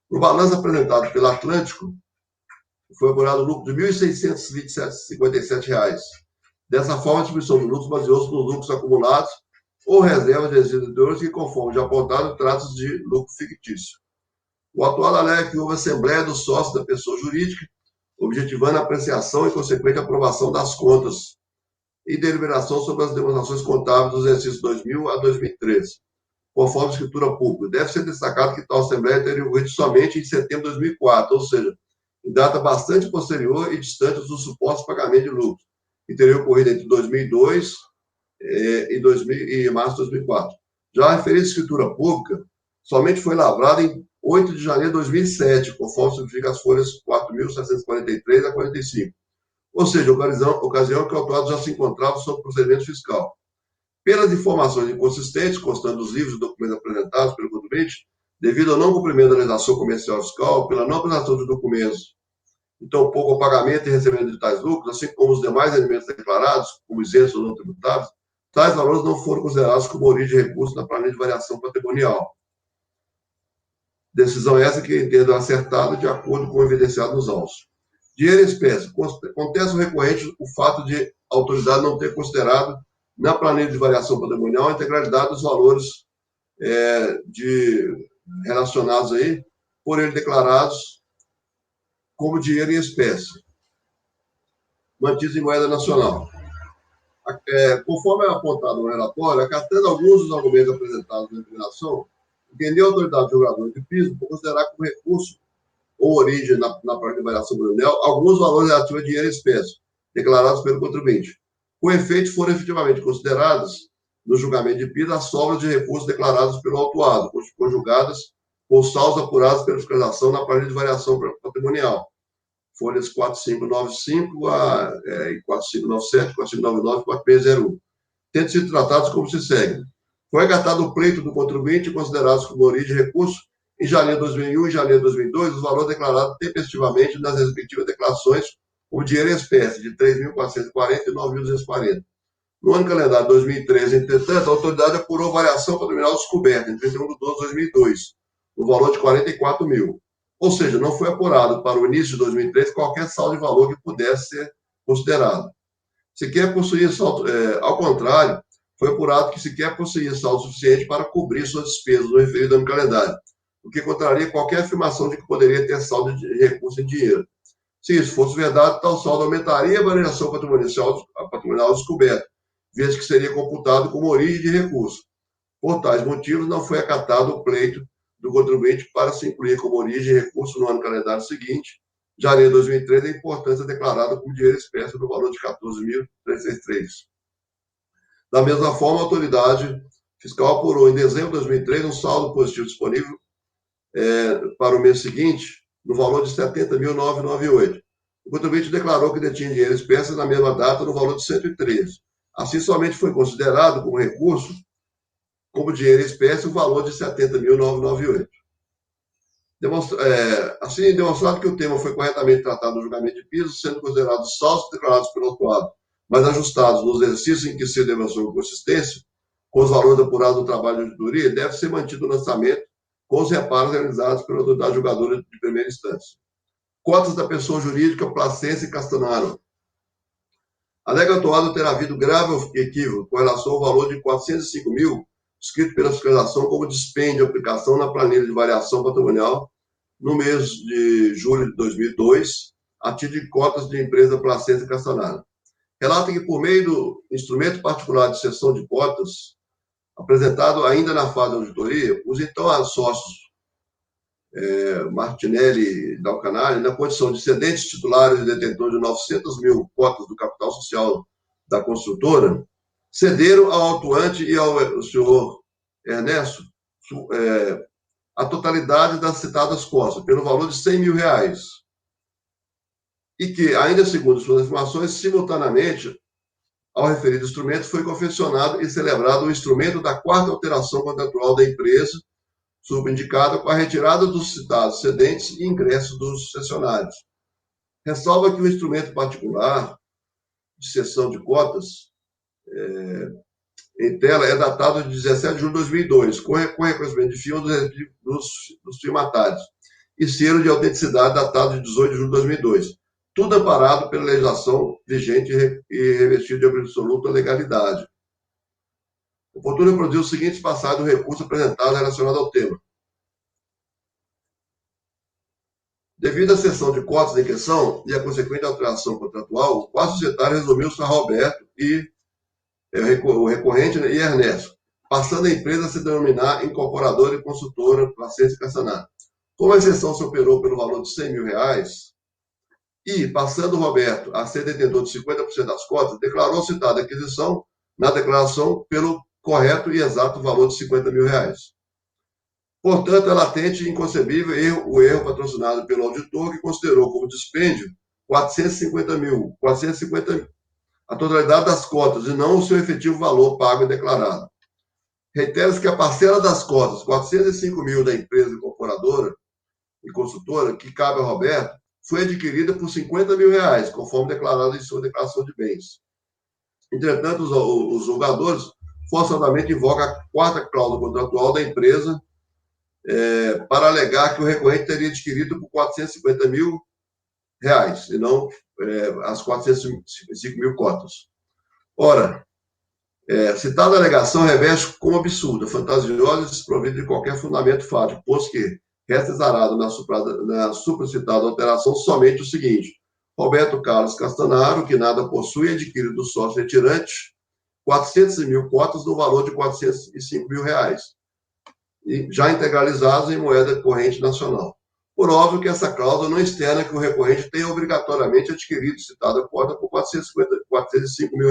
No balanço apresentado pelo Atlântico, foi apurado o lucro de R$ 1.627,57. Dessa forma, a distribuição dos lucros baseou-se nos lucros acumulados ou reservas de resíduos que, conforme já apontado, trata-se de lucro fictício. O atual alega que houve assembleia dos sócios da pessoa jurídica, objetivando a apreciação e consequente aprovação das contas e deliberação sobre as demonstrações contábeis dos exercícios 2000 a 2013, conforme a escritura pública. Deve ser destacado que tal assembleia teria ocorrido somente em setembro de 2004, ou seja, em data bastante posterior e distante dos supostos pagamentos de lucros, que teria ocorrido entre 2002 e março de 2004. Já a referida escritura pública somente foi lavrada em 8 de janeiro de 2007, conforme significa as folhas 4.743 a 45. Ou seja, ocasião que o autuado já se encontrava sob procedimento fiscal. Pelas informações inconsistentes, constando dos livros e documentos apresentados pelo contribuinte, devido ao não cumprimento da legislação comercial fiscal, pela não apresentação de documentos, então pouco o pagamento e recebimento de tais lucros, assim como os demais elementos declarados, como isentos ou não tributáveis, tais valores não foram considerados como origem de recurso na planilha de variação patrimonial. Decisão essa que entendo acertada de acordo com o evidenciado nos autos. Dinheiro em espécie. Acontece o recorrente o fato de a autoridade não ter considerado na planilha de variação patrimonial a integralidade dos valores relacionados aí, por ele declarados como dinheiro em espécie, mantidos em moeda nacional. Conforme é apontado no relatório, acatando alguns dos argumentos apresentados na impugnação, entendeu a autoridade julgadora de piso por considerar como recurso ou origem na parte de variação patrimonial alguns valores relativos a dinheiro em espécie, declarados pelo contribuinte. Com efeito, foram efetivamente consideradas, no julgamento de piso, as sobras de recursos declarados pelo autuado, conjugadas com os saldos apurados pela fiscalização na planilha de variação patrimonial. Folhas 4595 a 4597, 4599 e 4601. Tendo sido tratados como se segue. Foi acatado o pleito do contribuinte, considerados como origem de recurso, em janeiro de 2001 e janeiro de 2002, os valores declarados tempestivamente nas respectivas declarações como dinheiro em espécie, de 3.440 e 9.240. No ano calendário de 2013, entretanto, a autoridade apurou variação patrimonial descoberta, em 31 de 12 de 2002, no valor de 44 mil. Ou seja, não foi apurado para o início de 2003 qualquer saldo de valor que pudesse ser considerado. Sequer possuía saldo, ao contrário, foi apurado que sequer possuía saldo suficiente para cobrir suas despesas no referido ano calendário, o que contraria qualquer afirmação de que poderia ter saldo de recurso em dinheiro. Se isso fosse verdade, tal saldo aumentaria a variação patrimonial descoberta, vez que seria computado como origem de recurso. Por tais motivos, não foi acatado o pleito do contribuinte para se incluir como origem de recurso no ano calendário seguinte, janeiro de 2013, a importância declarada como dinheiro em espécie no valor de 14.363. Da mesma forma, a autoridade fiscal apurou em dezembro de 2003 um saldo positivo disponível para o mês seguinte, no valor de 70.998. O contribuinte declarou que detinha dinheiro em espécie na mesma data, no valor de 113. Assim, somente foi considerado como recurso, como dinheiro em espécie, o valor de 70.998. Assim, demonstrado que o tema foi corretamente tratado no julgamento de piso, sendo considerados saldos declarados pelo autuado, mas ajustados nos exercícios em que se demonstrou com consistência, com os valores apurados no trabalho de auditoria, deve ser mantido o lançamento com os reparos realizados pela autoridade julgadora de primeira instância. Cotas da pessoa jurídica Placense e Castanaro. Alega autuado ter havido grave equívoco com relação ao valor de 405 mil, escrito pela fiscalização como dispêndio de aplicação na planilha de variação patrimonial no mês de julho de 2002, a título de cotas de empresa Placense e Castanaro. Relata que, por meio do instrumento particular de cessão de cotas, apresentado ainda na fase da auditoria, os então sócios Martinelli e Dalcanari, na condição de cedentes titulares e detentores de 900 mil cotas do capital social da construtora, cederam ao autuante e ao senhor Ernesto a totalidade das citadas cotas, pelo valor de R$100 mil. E que, ainda segundo suas informações, simultaneamente ao referido instrumento foi confeccionado e celebrado o instrumento da quarta alteração contratual da empresa, subindicada com a retirada dos citados cedentes e ingressos dos cessionários. Ressalva que o instrumento particular de cessão de cotas em tela é datado de 17 de julho de 2002, com reconhecimento de firma dos firmatários, e selo de autenticidade datado de 18 de julho de 2002. Tudo amparado pela legislação vigente e revestido de absoluta legalidade. Oportuno reproduzir os seguintes passagens do recurso apresentado relacionado ao tema. Devido à cessão de cotas em questão e à consequente alteração contratual, o quadro societário resumiu-se a Roberto e o recorrente e Ernesto, passando a empresa a se denominar incorporadora e consultora Placência e Castanhari. Como a exceção se operou pelo valor de R$100 mil e, passando o Roberto a ser detentor de 50% das cotas, declarou citada aquisição na declaração pelo correto e exato valor de R$50 mil. Portanto, é latente e inconcebível o erro patrocinado pelo auditor, que considerou como dispêndio 450 mil, a totalidade das cotas, e não o seu efetivo valor pago e declarado. Reitera-se que a parcela das cotas, 405 mil da empresa incorporadora e consultora, que cabe ao Roberto, foi adquirida por R$50 mil, conforme declarado em sua declaração de bens. Entretanto, os julgadores forçadamente invocam a quarta cláusula contratual da empresa para alegar que o recorrente teria adquirido por R$450 mil, e não as 405 mil cotas. Ora, citada alegação reveste como absurda, fantasiosa e desprovida de qualquer fundamento fático, pois que resta exarado na supracitada alteração somente o seguinte: Roberto Carlos Castanhari, que nada possui, adquire do sócio retirante 400 mil cotas no valor de R$405 mil, já integralizados em moeda corrente nacional. Por óbvio que essa cláusula não externa que o recorrente tenha obrigatoriamente adquirido citada cota por R$405 mil.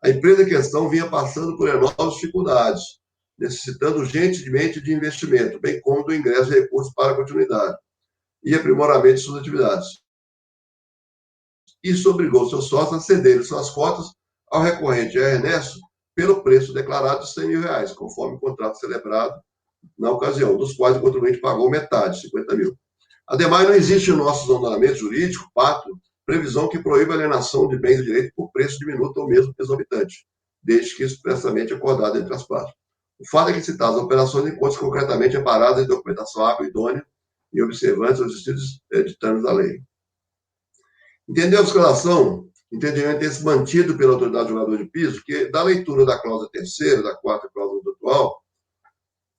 A empresa em questão vinha passando por enormes dificuldades, necessitando urgentemente de investimento, bem como do ingresso de recursos para a continuidade e aprimoramento de suas atividades. Isso obrigou seus sócios a cederem suas cotas ao recorrente Ernesto pelo preço declarado de R$100 mil, conforme o contrato celebrado na ocasião, dos quais o contribuinte pagou metade, 50 mil. Ademais, não existe no nosso ordenamento jurídico, pacto, previsão que proíba a alienação de bens e direitos por preço diminuto ou mesmo exorbitante, desde que expressamente acordado entre as partes. O fato é que citadas operações encontram-se concretamente amparadas em documentação água idônea e observantes os distintos ditames da lei. Entendeu a escalação? Entendimento esse mantido pela autoridade julgadora de piso, que da leitura da cláusula terceira, da quarta cláusula contratual,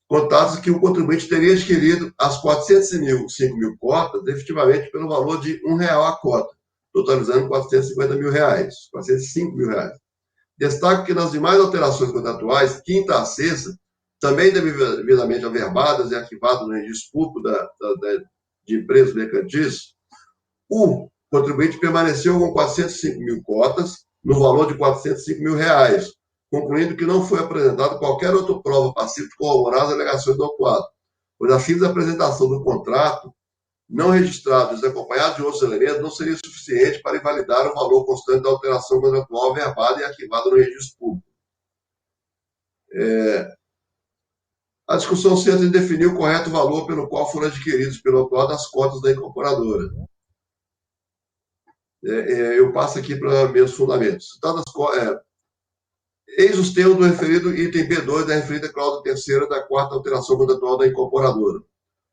contatos que o contribuinte teria adquirido as 405 mil cotas, efetivamente pelo valor de R$1 a cota, totalizando R$450 mil, 405 mil. Destaco que nas demais alterações contratuais, quinta a sexta, também devidamente averbadas e arquivadas no registro público de empresas mercantis, o contribuinte permaneceu com 405 mil cotas, no valor de R$405 mil, concluindo que não foi apresentada qualquer outra prova passível de corroborar as alegações do autuado, pois a simples apresentação do contrato, não registrado e desacompanhado de outros elementos, não seria suficiente para invalidar o valor constante da alteração contratual averbada e arquivada no registro público. A discussão centra em definir o correto valor pelo qual foram adquiridos pelo autuado as cotas da incorporadora. Eu passo aqui para meus fundamentos. Eis os termos do referido item B2 da referida cláusula terceira da quarta alteração contratual da incorporadora.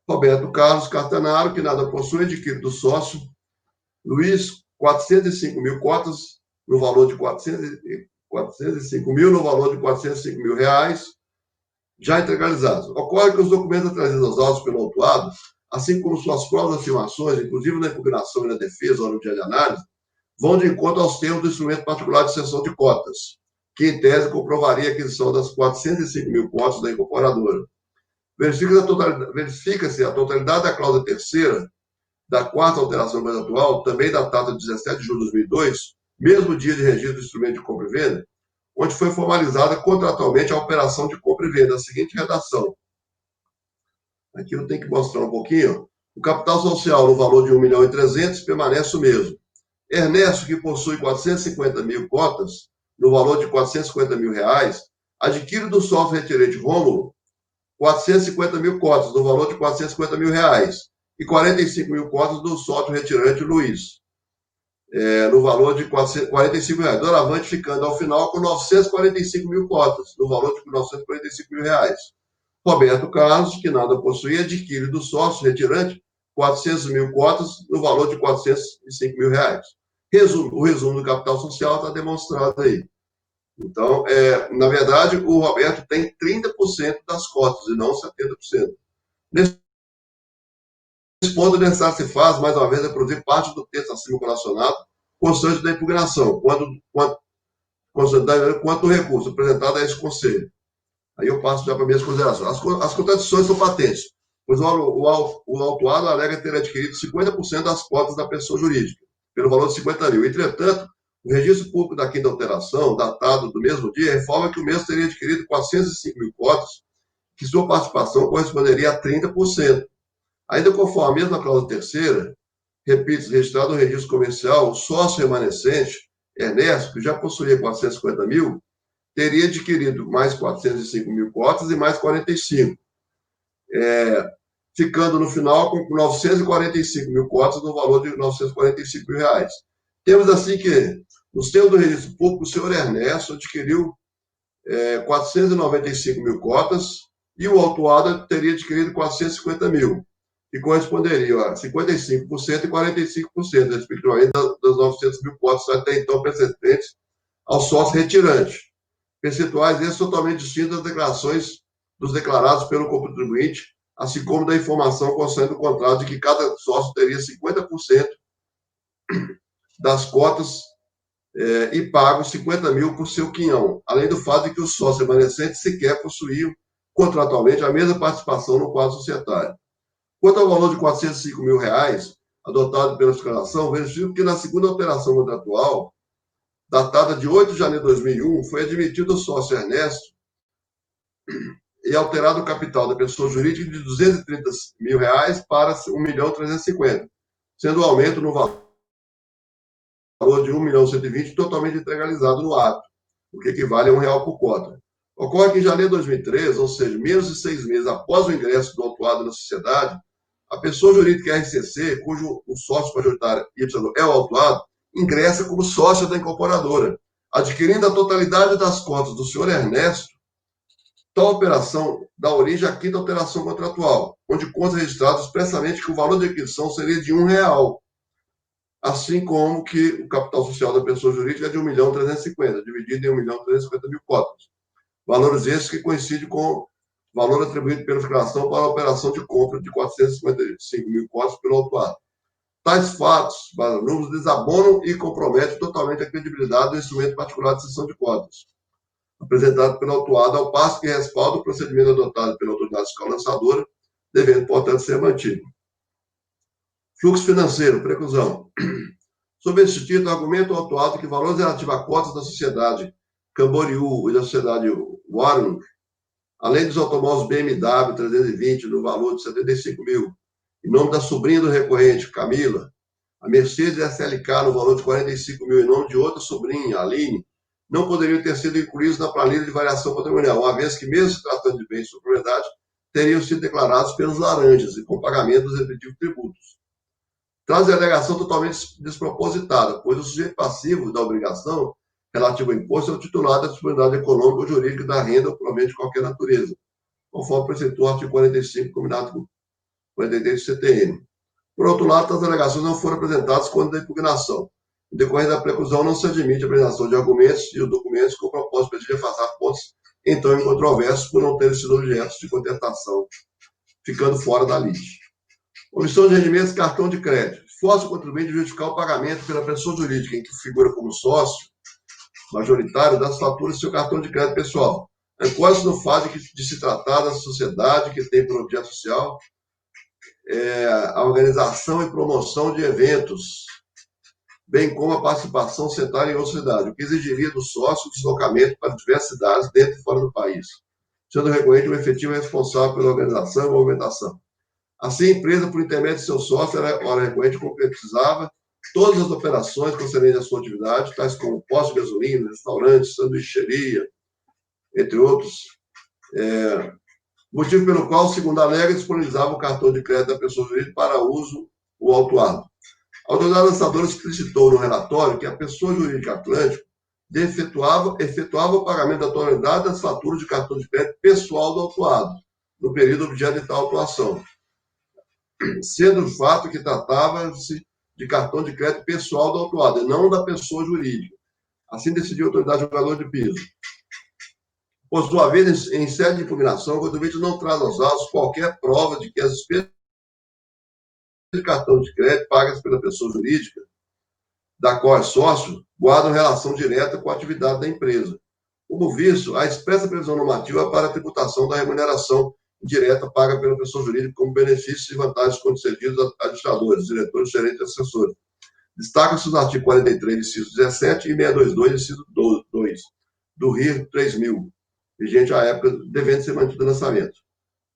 Roberto Carlos Castanhari, que nada possui, adquire do sócio Luiz 405 mil cotas no valor de 405 mil, no valor de R$405 mil, já integralizados. Ocorre que os documentos trazidos aos autos pelo autuado, assim como suas provas e afirmações, inclusive na impugnação e na defesa ou no dia de análise, vão de encontro aos termos do instrumento particular de cessão de cotas, que, em tese, comprovaria a aquisição das 405 mil cotas da incorporadora. Verifica-se a totalidade da cláusula terceira da quarta alteração contratual, também datada de 17 de julho de 2002, mesmo dia de registro do instrumento de compra e venda, onde foi formalizada contratualmente a operação de compra e venda, a seguinte redação. Aqui eu tenho que mostrar um pouquinho. O capital social no valor de 1.300.000 permanece o mesmo. Ernesto, que possui 450 mil cotas, no valor de R$450 mil, adquire do sócio retirante Rômulo 450 mil cotas, no valor de R$450 mil, e 45 mil cotas do sócio retirante Luiz, no valor de R$45 mil. Doravante ficando ao final com 945 mil cotas, no valor de R$945 mil. Roberto Carlos, que nada possuía, adquire do sócio retirante 400 mil cotas no valor de R$ 405 mil. O resumo do capital social está demonstrado aí. Então, na verdade, o Roberto tem 30% das cotas e não 70%. Nesse ponto, necessário se faz, mais uma vez, reproduzir parte do texto acima relacionado, constante da impugnação, quanto ao recurso apresentado a esse Conselho. Aí eu passo já para minhas considerações. As contradições são patentes, pois o autuado alega ter adquirido 50% das cotas da pessoa jurídica, pelo valor de 50 mil. Entretanto, o registro público da quinta alteração, datado do mesmo dia, informa que o mesmo teria adquirido 405 mil cotas, que sua participação corresponderia a 30%. Ainda conforme a mesma cláusula terceira, repito, registrado no registro comercial, o sócio remanescente, Ernesto, que já possuía 450 mil, teria adquirido mais 405 mil cotas e mais 45, ficando no final com 945 mil cotas no valor de R$ 945 mil. Temos assim que, nos termos do registro público, o senhor Ernesto adquiriu 495 mil cotas e o autuado teria adquirido 450 mil, que corresponderia a 55% e 45%, respectivamente, das 900 mil cotas até então precedentes ao sócio retirante. Percentuais esses totalmente distintos das declarações dos declarados pelo contribuinte, assim como da informação concernente o contrato de que cada sócio teria 50% das cotas e pago 50 mil por seu quinhão, além do fato de que os sócios remanescentes sequer possuíam contratualmente a mesma participação no quadro societário. Quanto ao valor de R$ 405 mil adotado pela fiscalização, verifico que na segunda alteração contratual, datada de 8 de janeiro de 2001, foi admitido o sócio Ernesto e alterado o capital da pessoa jurídica de R$ 230 mil para R$ 1.350.000, sendo o aumento no valor de R$ 1.120.000 totalmente integralizado no ato, o que equivale a R$ 1 por cota. Ocorre que em janeiro de 2013, ou seja, menos de 6 meses após o ingresso do autuado na sociedade, a pessoa jurídica RCC, cujo o sócio majoritário Y é o autuado, ingressa como sócia da incorporadora, adquirindo a totalidade das cotas do senhor Ernesto. Tal operação dá origem à quinta alteração contratual, onde consta registrado expressamente que o valor de aquisição seria de R$ 1, assim como que o capital social da pessoa jurídica é de R$ 1.350.000, dividido em R$ 1.350.000 cotas. Valores esses que coincidem com o valor atribuído pela fiscalização para a operação de compra de 455 mil cotas pelo autuado. Tais fatos, números, desabonam e comprometem totalmente a credibilidade do instrumento particular de cessão de cotas, apresentado pelo autuado, ao passo que respalda o procedimento adotado pela autoridade fiscal lançadora, devendo, portanto, ser mantido. Fluxo financeiro, preclusão. Sob esse título, argumenta o autuado que valores relativos a cotas da sociedade Camboriú e da sociedade Warren, além dos automóveis BMW 320 no valor de 75 mil, em nome da sobrinha do recorrente, Camila, a Mercedes SLK no valor de 45 mil, em nome de outra sobrinha, Aline, não poderiam ter sido incluídos na planilha de variação patrimonial, uma vez que, mesmo se tratando de bens de sua propriedade, teriam sido declarados pelos laranjas e com pagamento dos respectivos tributos. Traz a alegação totalmente despropositada, pois o sujeito passivo da obrigação relativo ao imposto é o titular da disponibilidade econômica ou jurídica da renda ou provento de qualquer natureza, conforme preceitou o artigo 45, combinado com 43 do CTN. Por outro lado, as alegações não foram apresentadas quando da impugnação. Em decorrência da preclusão, não se admite a apresentação de argumentos e documentos com o propósito de afastar pontos então incontroversos por não terem sido objetos de contestação, ficando fora da lide. Omissão de rendimentos, cartão de crédito. Força o contribuinte justificar o pagamento pela pessoa jurídica em que figura como sócio majoritário das faturas do seu cartão de crédito pessoal. Ancore-se no fato de se tratar da sociedade que tem por objeto social a organização e promoção de eventos, bem como a participação central em outra cidade, o que exigiria do sócio o deslocamento para diversas cidades dentro e fora do país, sendo o recorrente o efetivo responsável pela organização e movimentação. Assim, a empresa, por intermédio de seu sócio, hora recorrente, concretizava todas as operações concernentes à sua atividade, tais como posto de gasolina, restaurantes, sanduicheria, entre outros, motivo pelo qual, segundo a alega, disponibilizava o cartão de crédito da pessoa jurídica para uso o autuado. A autoridade lançadora explicitou no relatório que a pessoa jurídica Atlântico efetuava o pagamento da totalidade das faturas de cartão de crédito pessoal do autuado, no período objeto de tal atuação, sendo o fato que tratava-se de cartão de crédito pessoal do autuado, e não da pessoa jurídica. Assim decidiu a autoridade julgadora de piso. Por sua vez, em sede de impugnação, o contribuinte não traz aos autos qualquer prova de que as despesas de cartão de crédito pagas pela pessoa jurídica, da qual é sócio, guardam relação direta com a atividade da empresa. Como visto, a expressa previsão normativa para a tributação da remuneração direta paga pela pessoa jurídica como benefícios e vantagens concedidos a administradores, diretores, gerentes e assessores. Destacam-se os artigos 43, inciso 17 e 622, inciso 2, do RIR 3000, vigente à época, devendo ser mantido o lançamento.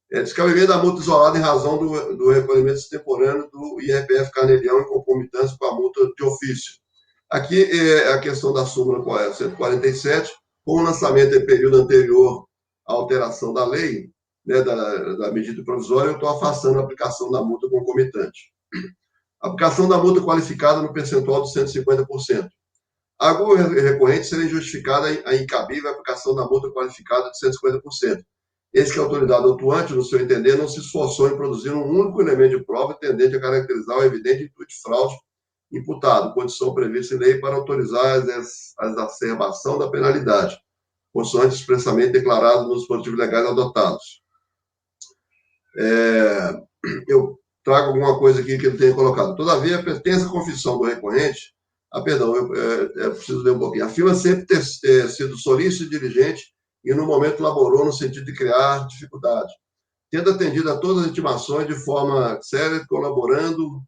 Descabimento da multa isolada em razão do recolhimento extemporâneo do IRPF Carnelião em concomitância com a multa de ofício. Aqui é a questão da súmula 147, com o lançamento em período anterior à alteração da lei, né, da medida provisória, eu estou afastando a aplicação da multa concomitante. A aplicação da multa qualificada no percentual de 150%. A agrura recorrente seria justificada a incabível aplicação da multa qualificada de 150%. Eis que a autoridade autuante, no seu entender, não se esforçou em produzir um único elemento de prova tendente a caracterizar o evidente intuito de fraude imputado, condição prevista em lei para autorizar a exacerbação da penalidade, consoante expressamente declarado nos dispositivos legais adotados. Eu trago alguma coisa aqui que ele tenha colocado. Todavia, pertence à confissão do recorrente, eu preciso ler um pouquinho. Afirma sempre ter sido solícito e diligente e, no momento, laborou no sentido de criar dificuldade, tendo atendido a todas as intimações de forma séria, colaborando,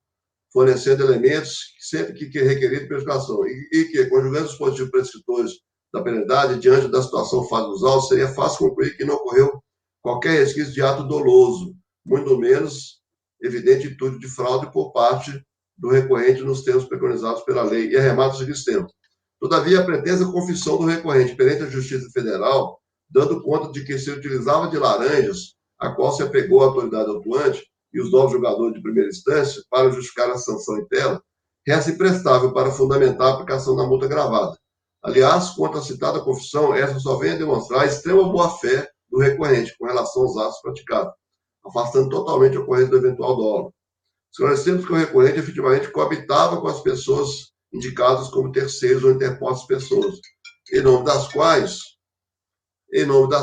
fornecendo elementos sempre que requerido pela legislação, e que, conjugando os positivos prescritores da penalidade, diante da situação fácil dos autos, seria fácil concluir que não ocorreu qualquer resquício de ato doloso, muito menos evidente atitude de fraude por parte do recorrente nos termos preconizados pela lei, e arremata o seguinte tempo. Todavia, a pretesa confissão do recorrente perante a Justiça Federal, dando conta de que se utilizava de laranjas, a qual se apegou a autoridade autuante e os novos julgadores de primeira instância para justificar a sanção em tela, resta imprestável para fundamentar a aplicação da multa gravada. Aliás, quanto à citada confissão, essa só vem a demonstrar a extrema boa-fé do recorrente com relação aos atos praticados, afastando totalmente a ocorrência do eventual dolo. Esclarecemos que o recorrente efetivamente coabitava com as pessoas indicadas como terceiros ou interpostas pessoas, em nome das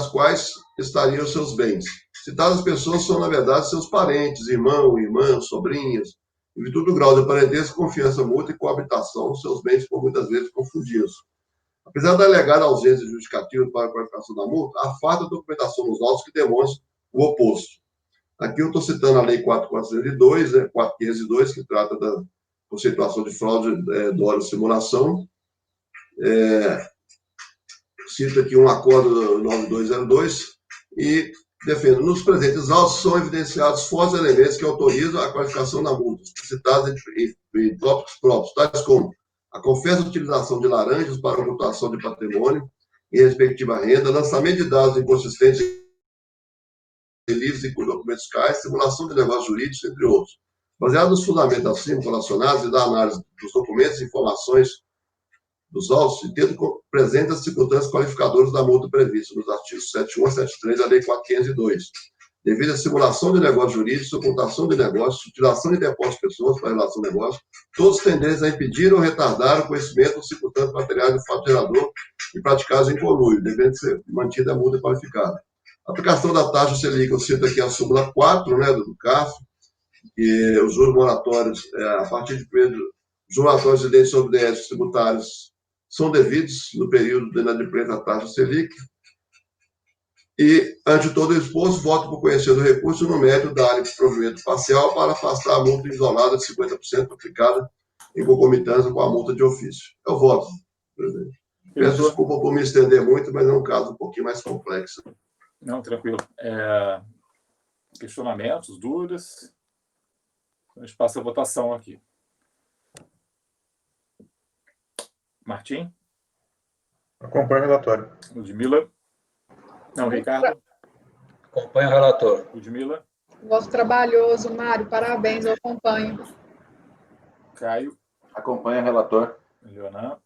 quais estariam os seus bens. Citadas pessoas são, na verdade, seus parentes, irmãs, sobrinhas, em virtude do grau de parentesco, confiança mútua e coabitação, seus bens por muitas vezes confundidos. Apesar da alegada ausência justificativa para a qualificação da multa, há falta de documentação nos autos que demonstra o oposto. Aqui eu estou citando a Lei 4.402, 4.502, que trata da conceituação de fraude, dolo e simulação. Cito aqui um acordo 9202 e defendo, nos presentes autos são evidenciados fortes elementos que autorizam a qualificação da multa, citados em tópicos próprios, tais como a confessa de utilização de laranjas para ocultação de patrimônio e respectiva renda, lançamento de dados inconsistentes em livros e documentos fiscais, simulação de negócios jurídicos, entre outros. Baseado nos fundamentos acima relacionados e da análise dos documentos e informações dos autos, e tendo presente as circunstâncias qualificadoras da multa prevista nos artigos 71 a 73 da Lei 4.502, devido à simulação de negócios jurídicos, ocultação de negócios, utilização de depósitos de pessoas para relação de negócio, todos tendentes a impedir ou retardar o conhecimento dos circunstâncias materiais do fato gerador e praticados em conluio, devendo ser mantida a multa qualificada. A aplicação da taxa Selic, eu cito aqui a súmula 4, né, do CAF, e os juros moratórios, a partir de juros moratórios incidentes sobre débitos tributários são devidos no período de inadimplência da taxa Selic. E, ante todo o exposto, voto por conhecer do recurso no mérito da área de provimento parcial para afastar a multa isolada de 50% aplicada em concomitância com a multa de ofício. Eu voto, presidente. Peço desculpa por me estender muito, mas é um caso um pouquinho mais complexo. Não, tranquilo. Questionamentos, dúvidas? A gente passa a votação aqui. Martim? Acompanho o relatório. Ludmila? Não, Ricardo? Acompanho o relator. Ludmila? Voto trabalhoso, Mário, parabéns, eu acompanho. Caio? Acompanho o relator. Leonan?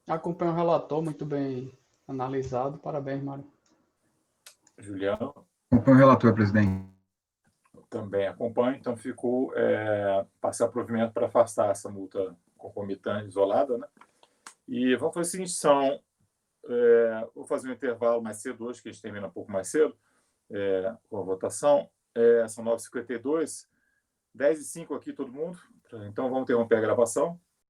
Acompanho o relator, muito bem analisado. Parabéns, Mário. Juliano? Acompanho o relator, presidente. Também acompanho, então ficou passar provimento para afastar essa multa concomitante, isolada, né? E vamos fazer o seguinte, vou fazer um intervalo mais cedo hoje, que a gente termina um pouco mais cedo, com a votação. São 9h52, 10h05 aqui todo mundo, então vamos interromper a gravação.